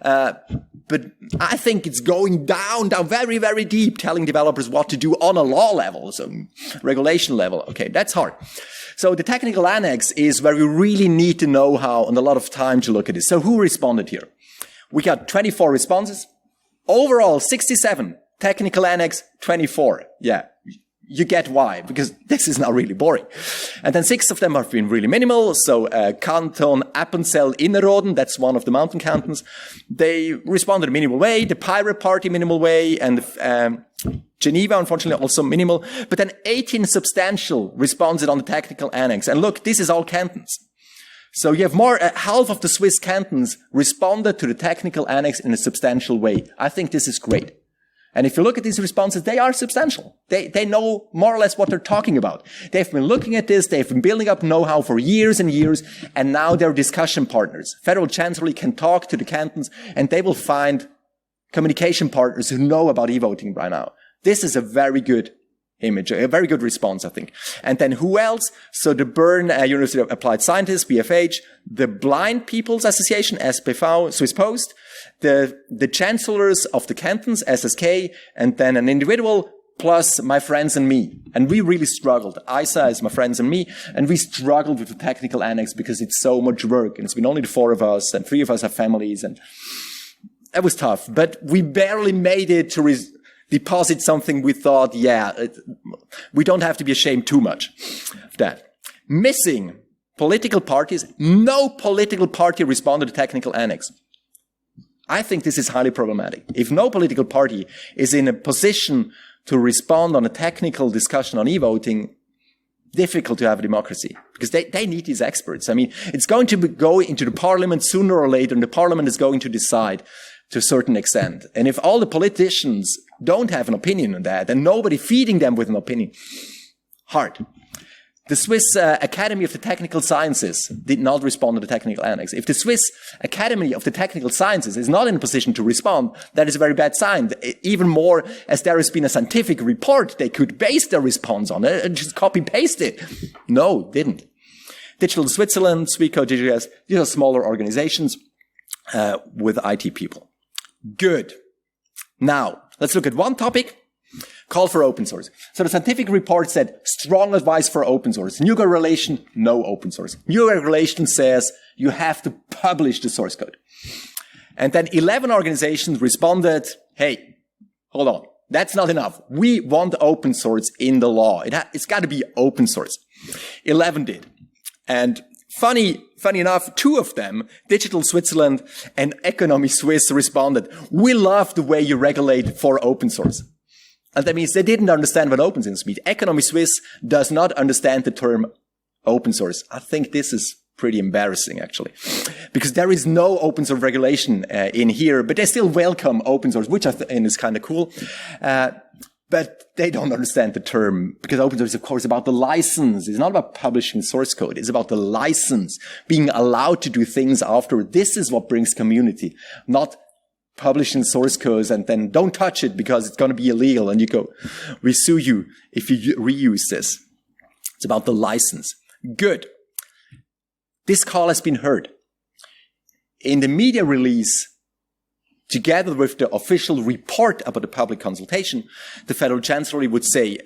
But I think it's going down very, very deep, telling developers what to do on a law level, so regulation level. Okay, that's hard. So the technical annex is where we really need to know how and a lot of time to look at it. So who responded here? We got 24 responses. Overall, 67. Technical annex, 24. Yeah. You get why, because this is now really boring. And then 6 of them have been really minimal. So Canton Appenzell Innerrhoden, that's one of the mountain cantons, they responded a minimal way. The Pirate Party minimal way, and Geneva, unfortunately, also minimal. But then 18 substantial responded on the technical annex. And look, this is all cantons. So you have half of the Swiss cantons responded to the technical annex in a substantial way. I think this is great. And if you look at these responses, they are substantial. They know more or less what they're talking about. They've been looking at this, they've been building up know-how for years and years, and now they're discussion partners. Federal Chancellery can talk to the cantons, and they will find communication partners who know about e-voting by now. This is a very good image, a very good response, I think. And then who else? So the Bern University of Applied Scientists, BFH, the Blind People's Association, SPV, Swiss Post, the chancellors of the cantons, SSK, and then an individual plus my friends and me. And we really struggled. ISA is my friends and me, and we struggled with the technical annex because it's so much work, and it's been only the 4 of us, and 3 of us have families, and it was tough. But we barely made it to deposit something we thought, we don't have to be ashamed too much of that. Missing political parties. No political party responded to technical annex. I think this is highly problematic. If no political party is in a position to respond on a technical discussion on e-voting, difficult to have a democracy, because they need these experts. I mean, it's going to go into the parliament sooner or later, and the parliament is going to decide to a certain extent. And if all the politicians don't have an opinion on that, and nobody feeding them with an opinion, hard. The Swiss Academy of the Technical Sciences did not respond to the technical annex. If the Swiss Academy of the Technical Sciences is not in a position to respond, that is a very bad sign. Even more, as there has been a scientific report they could base their response on it and just copy-paste it. No, didn't. Digital Switzerland, Sweco, DGS, these are smaller organizations with IT people. Good. Now, let's look at one topic. Call for open source. So the scientific report said strong advice for open source. New regulation, no open source. New regulation says you have to publish the source code. And then 11 organizations responded, hey, hold on. That's not enough. We want open source in the law. It's got to be open source. 11 did. And funny enough, 2 of them, Digital Switzerland and Economy Suisse, responded, we love the way you regulate for open source. And that means they didn't understand what open source means. Economy Suisse does not understand the term open source. I think this is pretty embarrassing, actually, because there is no open source regulation in here, but they still welcome open source, which I think is kind of cool. But they don't understand the term, because open source is, of course, about the license. It's not about publishing source code. It's about the license, being allowed to do things afterward. This is what brings community, not publishing source codes and then don't touch it because it's going to be illegal. And you go, we sue you if you reuse this. It's about the license. Good. This call has been heard. In the media release, together with the official report about the public consultation, the Federal Chancellery would say,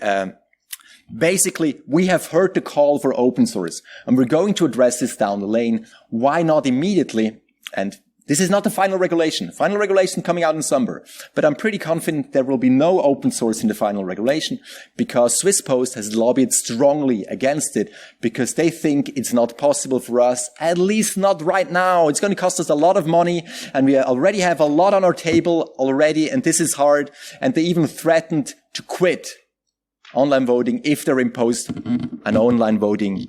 basically, we have heard the call for open source and we're going to address this down the lane. Why not immediately? And this is not the final regulation. Final regulation coming out in summer. But I'm pretty confident there will be no open source in the final regulation because Swiss Post has lobbied strongly against it because they think it's not possible for us, at least not right now. It's going to cost us a lot of money and we already have a lot on our table already and this is hard. And they even threatened to quit online voting if they're imposed an online voting,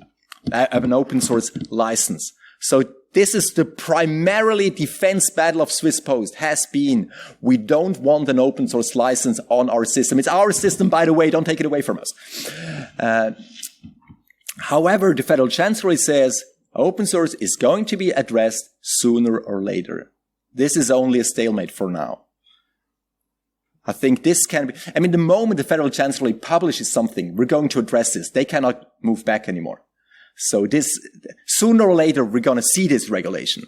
an open source license. So this is the primarily defense battle of Swiss Post has been, we don't want an open source license on our system. It's our system, by the way, don't take it away from us. However, the Federal Chancellery says open source is going to be addressed sooner or later. This is only a stalemate for now. I think this can be, the moment the Federal Chancellery publishes something, we're going to address this. They cannot move back anymore. So sooner or later, we're going to see this regulation.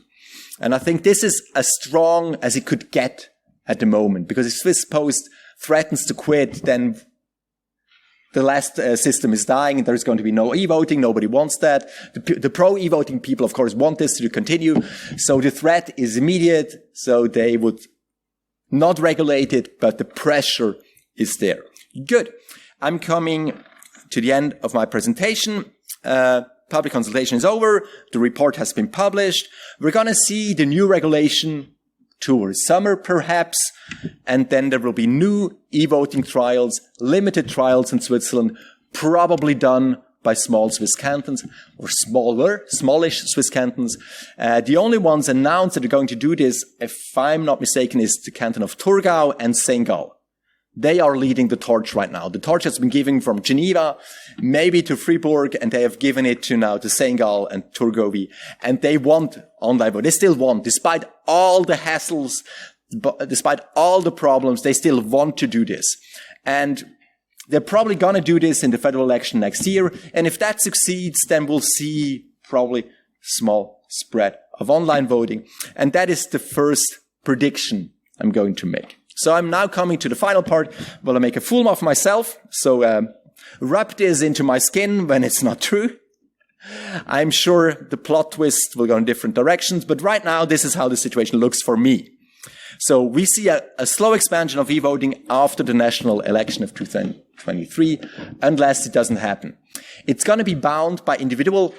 And I think this is as strong as it could get at the moment, because if Swiss Post threatens to quit, then the last system is dying and there's going to be no e-voting. Nobody wants that. The pro-e-voting people, of course, want this to continue. So the threat is immediate. So they would not regulate it, but the pressure is there. Good. I'm coming to the end of my presentation. Public consultation is over. The report has been published. We're going to see the new regulation towards summer, perhaps, and then there will be new e-voting trials, limited trials in Switzerland, probably done by small Swiss cantons, or smallish Swiss cantons. The only ones announced that are going to do this, if I'm not mistaken, is the canton of Thurgau and St. They are leading the torch right now. The torch has been given from Geneva, maybe to Fribourg, and they have given it to now to St. and Thurgau. And they want online vote. They still want, despite all the hassles, despite all the problems, they still want to do this. And they're probably going to do this in the federal election next year. And if that succeeds, then we'll see probably small spread of online voting. And that is the first prediction I'm going to make. So I'm now coming to the final part. Will I make a fool of myself? So rub this into my skin when it's not true. I'm sure the plot twist will go in different directions, but right now this is how the situation looks for me. So we see a slow expansion of e-voting after the national election of 2023, unless it doesn't happen. It's going to be bound by individual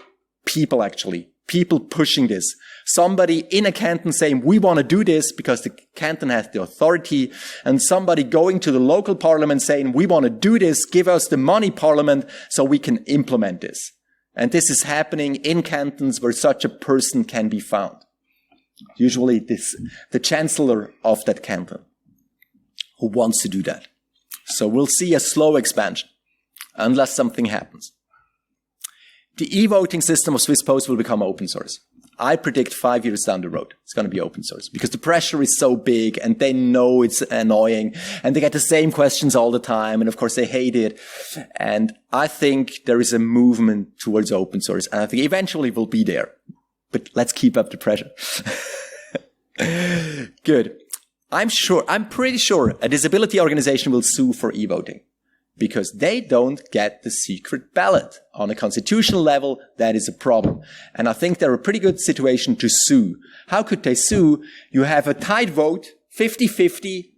people, actually. People pushing this. Somebody in a canton saying, we want to do this because the canton has the authority, and somebody going to the local parliament saying, we want to do this, give us the money, parliament, so we can implement this. And this is happening in cantons where such a person can be found. Usually the chancellor of that canton who wants to do that. So we'll see a slow expansion unless something happens. The e-voting system of Swiss Post will become open source. I predict 5 years down the road, it's going to be open source because the pressure is so big and they know it's annoying and they get the same questions all the time. And of course they hate it. And I think there is a movement towards open source, and I think eventually we'll be there, but let's keep up the pressure. Good. I'm pretty sure a disability organization will sue for e-voting, because they don't get the secret ballot. On a constitutional level, that is a problem. And I think they're a pretty good situation to sue. How could they sue? You have a tied vote, 50-50,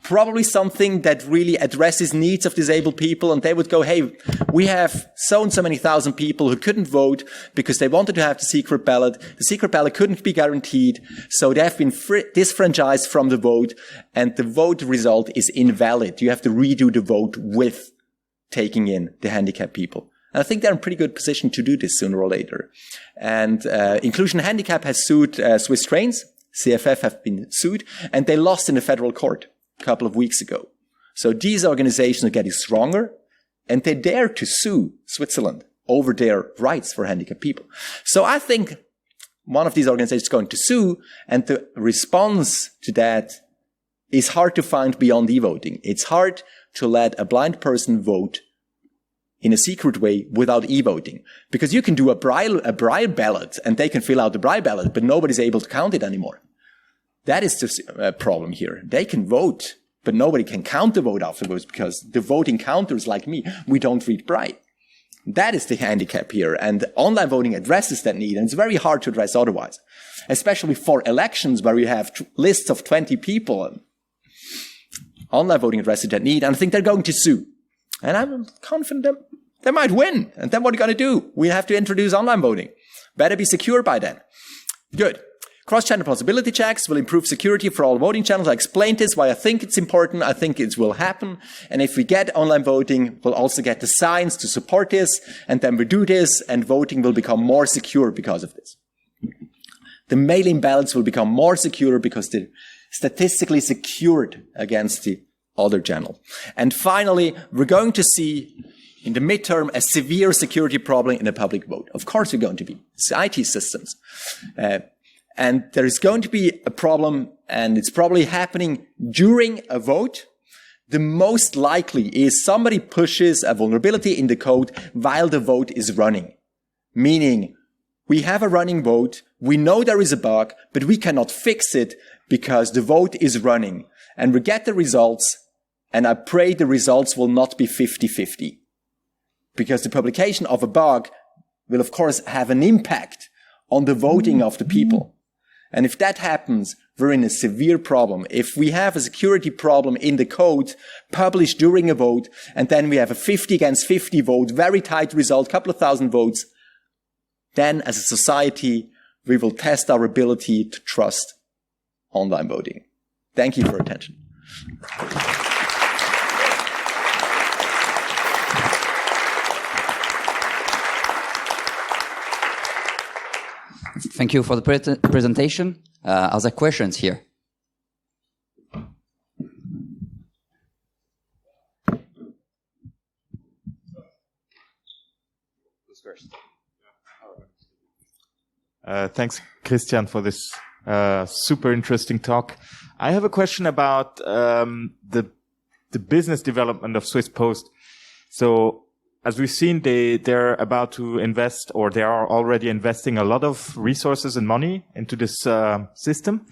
probably something that really addresses needs of disabled people, and they would go, hey, we have so and so many thousand people who couldn't vote because they wanted to have the secret ballot. The secret ballot couldn't be guaranteed, so they have been disfranchised from the vote, and the vote result is invalid. You have to redo the vote with taking in the handicapped people. And I think they're in a pretty good position to do this sooner or later. And Inclusion Handicap has sued Swiss Trains. CFF have been sued, and they lost in the federal court a couple of weeks ago. So these organizations are getting stronger, and they dare to sue Switzerland over their rights for handicapped people. So I think one of these organizations is going to sue, and the response to that is hard to find beyond e-voting. It's hard to let a blind person vote in a secret way without e-voting, because you can do a braille ballot and they can fill out the braille ballot, but nobody's able to count it anymore. That is the problem here. They can vote, but nobody can count the vote afterwards because the voting counters like me, we don't read braille. That is the handicap here, and online voting addresses that need, and it's very hard to address otherwise, especially for elections where you have lists of 20 people. Online voting addresses that need, and I think they're going to sue. And I'm confident that they might win. And then what are you going to do? We have to introduce online voting. Better be secure by then. Good. Cross-channel plausibility checks will improve security for all voting channels. I explained this, why I think it's important. I think it will happen. And if we get online voting, we'll also get the science to support this. And then we do this, and voting will become more secure because of this. The mail-in ballots will become more secure because they're statistically secured against the other channel. And finally, we're going to see in the midterm a severe security problem in the public vote. Of course, we're going to be. It's IT systems. And there is going to be a problem, and it's probably happening during a vote. The most likely is somebody pushes a vulnerability in the code while the vote is running. Meaning, We have a running vote. We know there is a bug, but we cannot fix it because the vote is running. And we get the results, and I pray the results will not be 50-50. Because the publication of a bug will, of course, have an impact on the voting of the people. And if that happens, we're in a severe problem. If we have a security problem in the code published during a vote, and then we have a 50 against 50 vote, very tight result, couple of thousand votes, then as a society, we will test our ability to trust online voting. Thank you for your attention. Thank you for the presentation. Other questions here? Who's first? Thanks, Christian, for this super interesting talk. I have a question about the business development of Swiss Post. So, as we've seen, they're about to invest, or they are already investing a lot of resources and money into this system.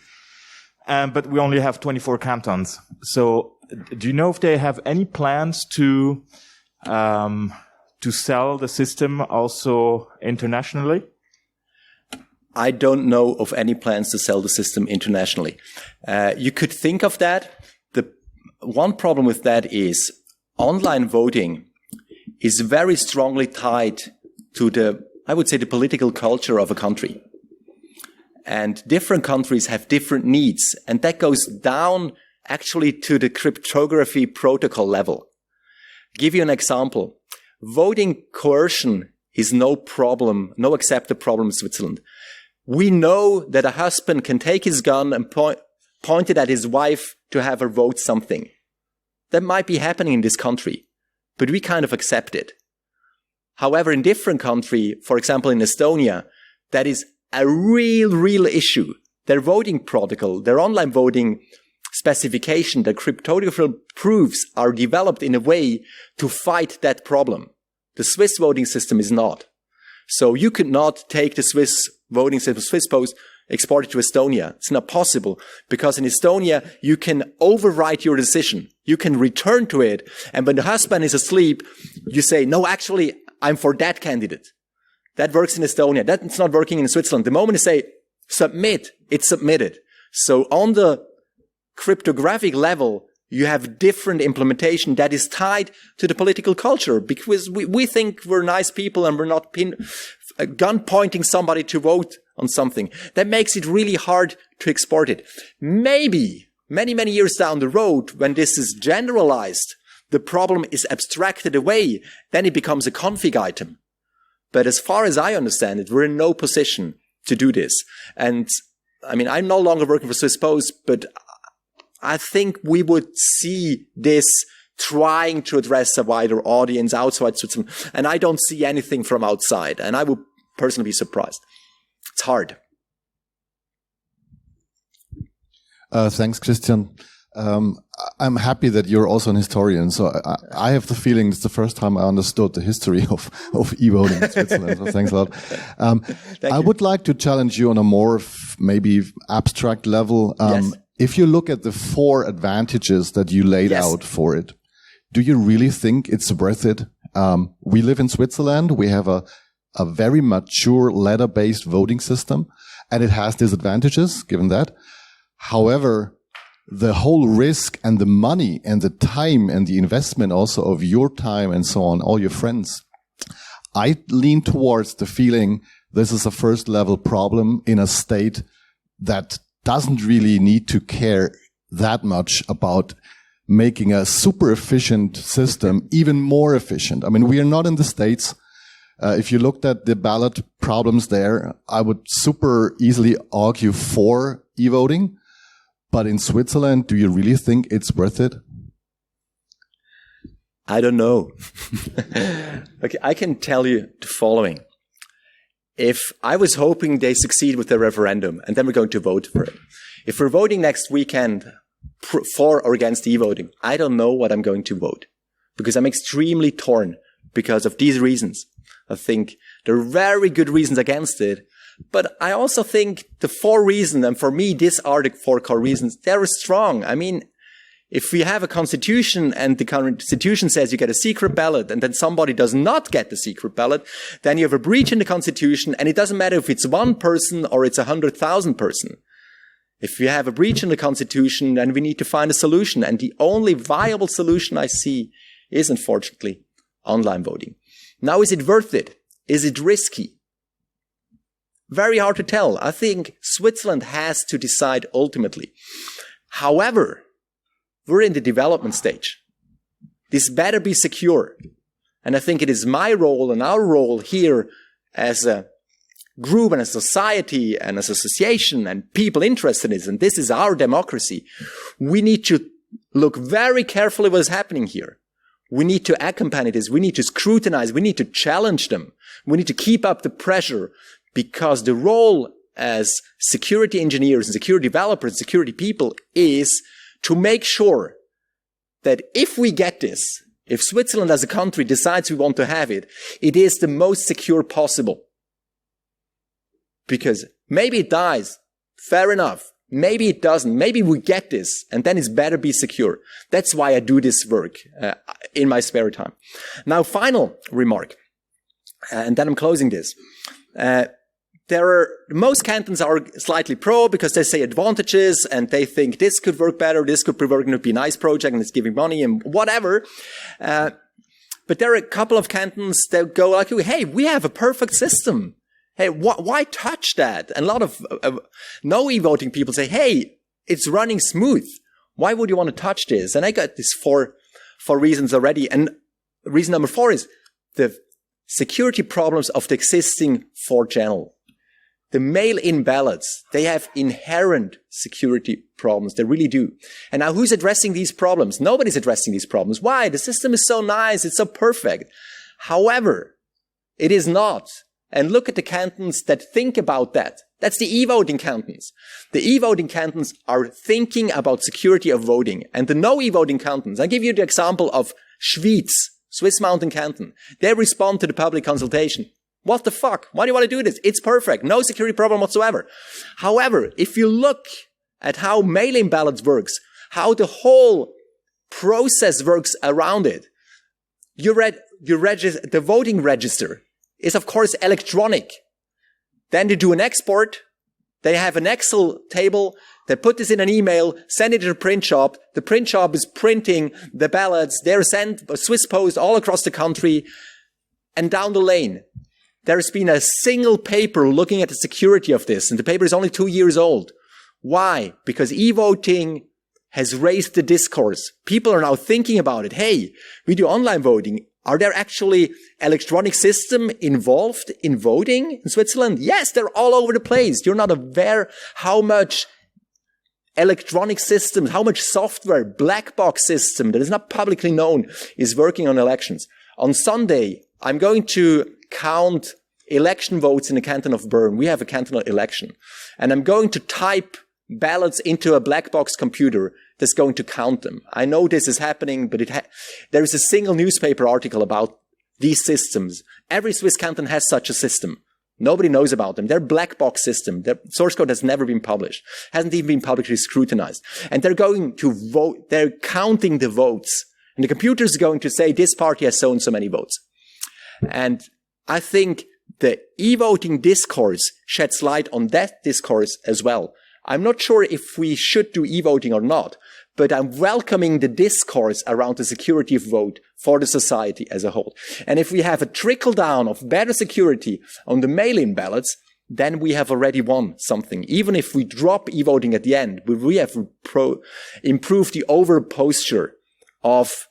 But we only have 24 cantons. So, do you know if they have any plans to sell the system also internationally? I don't know of any plans to sell the system internationally. You could think of that. The one problem with that is online voting is very strongly tied to the political culture of a country. And different countries have different needs. And that goes down actually to the cryptography protocol level. Give you an example. Voting coercion is no accepted problem in Switzerland. We know that a husband can take his gun and point it at his wife to have her vote something. That might be happening in this country, but we kind of accept it. However, in different countries, for example in Estonia, that is a real issue. Their voting protocol, their online voting specification, their cryptographic proofs are developed in a way to fight that problem. The Swiss voting system is not. So you could not take the Swiss voting system, Swiss Post, export it to Estonia. It's not possible because in Estonia, you can overwrite your decision. You can return to it. And when the husband is asleep, you say, no, actually, I'm for that candidate. That works in Estonia. That's not working in Switzerland. The moment you say submit, it's submitted. So on the cryptographic level, you have different implementation that is tied to the political culture because we think we're nice people and we're not gun pointing somebody to vote on something. That makes it really hard to export it. Maybe many years down the road, when this is generalized, the problem is abstracted away, then it becomes a config item. But as far as I understand it, we're in no position to do this. And I mean, I'm no longer working for Swiss Post, but I think we would see this trying to address a wider audience outside Switzerland. And I don't see anything from outside. And I would personally be surprised. It's hard. Thanks, Christian. I'm happy that you're also an historian. So I have the feeling it's the first time I understood the history of e-voting in Switzerland. So thanks a lot. I would like to challenge you on a more maybe abstract level. Yes. If you look at the 4 advantages that you laid out for it, do you really think it's worth it? We live in Switzerland. We have a very mature letter-based voting system, and it has disadvantages, given that. However, the whole risk and the money and the time and the investment also of your time and so on, all your friends, I lean towards the feeling this is a first-level problem in a state that doesn't really need to care that much about making a super efficient system even more efficient. I mean, we are not in the States. If you looked at the ballot problems there, I would super easily argue for e-voting. But in Switzerland, do you really think it's worth it? I don't know. Okay, I can tell you the following. If I was hoping they succeed with the referendum, and then we're going to vote for it. If we're voting next weekend for or against e-voting, I don't know what I'm going to vote because I'm extremely torn because of these reasons. I think There are very good reasons against it. But I also think the 4 reasons, and for me, these are the 4 core reasons, they're strong. I mean, if we have a constitution and the constitution says you get a secret ballot and then somebody does not get the secret ballot, then you have a breach in the constitution, and it doesn't matter if it's 1 person or it's 100,000 person. If you have a breach in the constitution, then we need to find a solution. And the only viable solution I see is, unfortunately, online voting. Now, is it worth it? Is it risky? Very hard to tell. I think Switzerland has to decide ultimately. However, we're in the development stage. This better be secure. And I think it is my role and our role here as a group and a society and as an association and people interested in this, and this is our democracy. We need to look very carefully what is happening here. We need to accompany this. We need to scrutinize. We need to challenge them. We need to keep up the pressure, because the role as security engineers and security developers, security people, is to make sure that if we get this, if Switzerland as a country decides we want to have it, it is the most secure possible. Because maybe it dies. Fair enough. Maybe it doesn't. Maybe we get this, and then it's better be secure. That's why I do this work in my spare time. Now, final remark, and then I'm closing this. Most cantons are slightly pro because they say advantages and they think this could work better, this could be a nice project and it's giving money and whatever. But there are a couple of cantons that go like, hey, we have a perfect system. Hey, why touch that? And a lot of no e-voting people say, hey, it's running smooth. Why would you want to touch this? And I got these four reasons already. And reason number 4 is the security problems of the existing 4-channel. The mail-in ballots, they have inherent security problems. They really do. And now who's addressing these problems? Nobody's addressing these problems. Why? The system is so nice. It's so perfect. However, it is not. And look at the cantons that think about that. That's the e-voting cantons. The e-voting cantons are thinking about security of voting. And the no e-voting cantons, I'll give you the example of Schwyz, Swiss Mountain Canton. They respond to the public consultation. What the fuck? Why do you want to do this? It's perfect. No security problem whatsoever. However, if you look at how mail-in ballots works, how the whole process works around it, the voting register is, of course, electronic. Then they do an export. They have an Excel table. They put this in an email, send it to the print shop. The print shop is printing the ballots. They're sent by Swiss Post all across the country. And down the lane, there's been a single paper looking at the security of this. And the paper is only 2 years old. Why? Because e-voting has raised the discourse. People are now thinking about it. Hey, we do online voting. Are there actually electronic systems involved in voting in Switzerland? Yes, they're all over the place. You're not aware how much electronic systems, how much software, black box system that is not publicly known is working on elections. On Sunday, I'm going to count election votes in the canton of Bern. We have a cantonal election. And I'm going to type ballots into a black box computer that's going to count them. I know this is happening, but there is a single newspaper article about these systems. Every Swiss canton has such a system. Nobody knows about them. They're black box system. Their source code has never been published, hasn't even been publicly scrutinized. And they're going to vote, they're counting the votes. And the computer is going to say this party has so and so many votes. And I think the e-voting discourse sheds light on that discourse as well. I'm not sure if we should do e-voting or not, but I'm welcoming the discourse around the security of vote for the society as a whole. And if we have a trickle down of better security on the mail-in ballots, then we have already won something. Even if we drop e-voting at the end, we have improved the overall posture of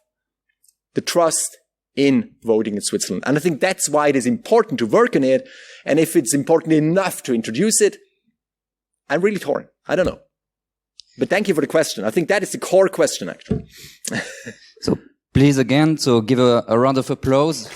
the trust in voting in Switzerland. And I think that's why it is important to work on it. And if it's important enough to introduce it, I'm really torn. I don't know. But thank you for the question. I think that is the core question, actually. So please again, so give a round of applause.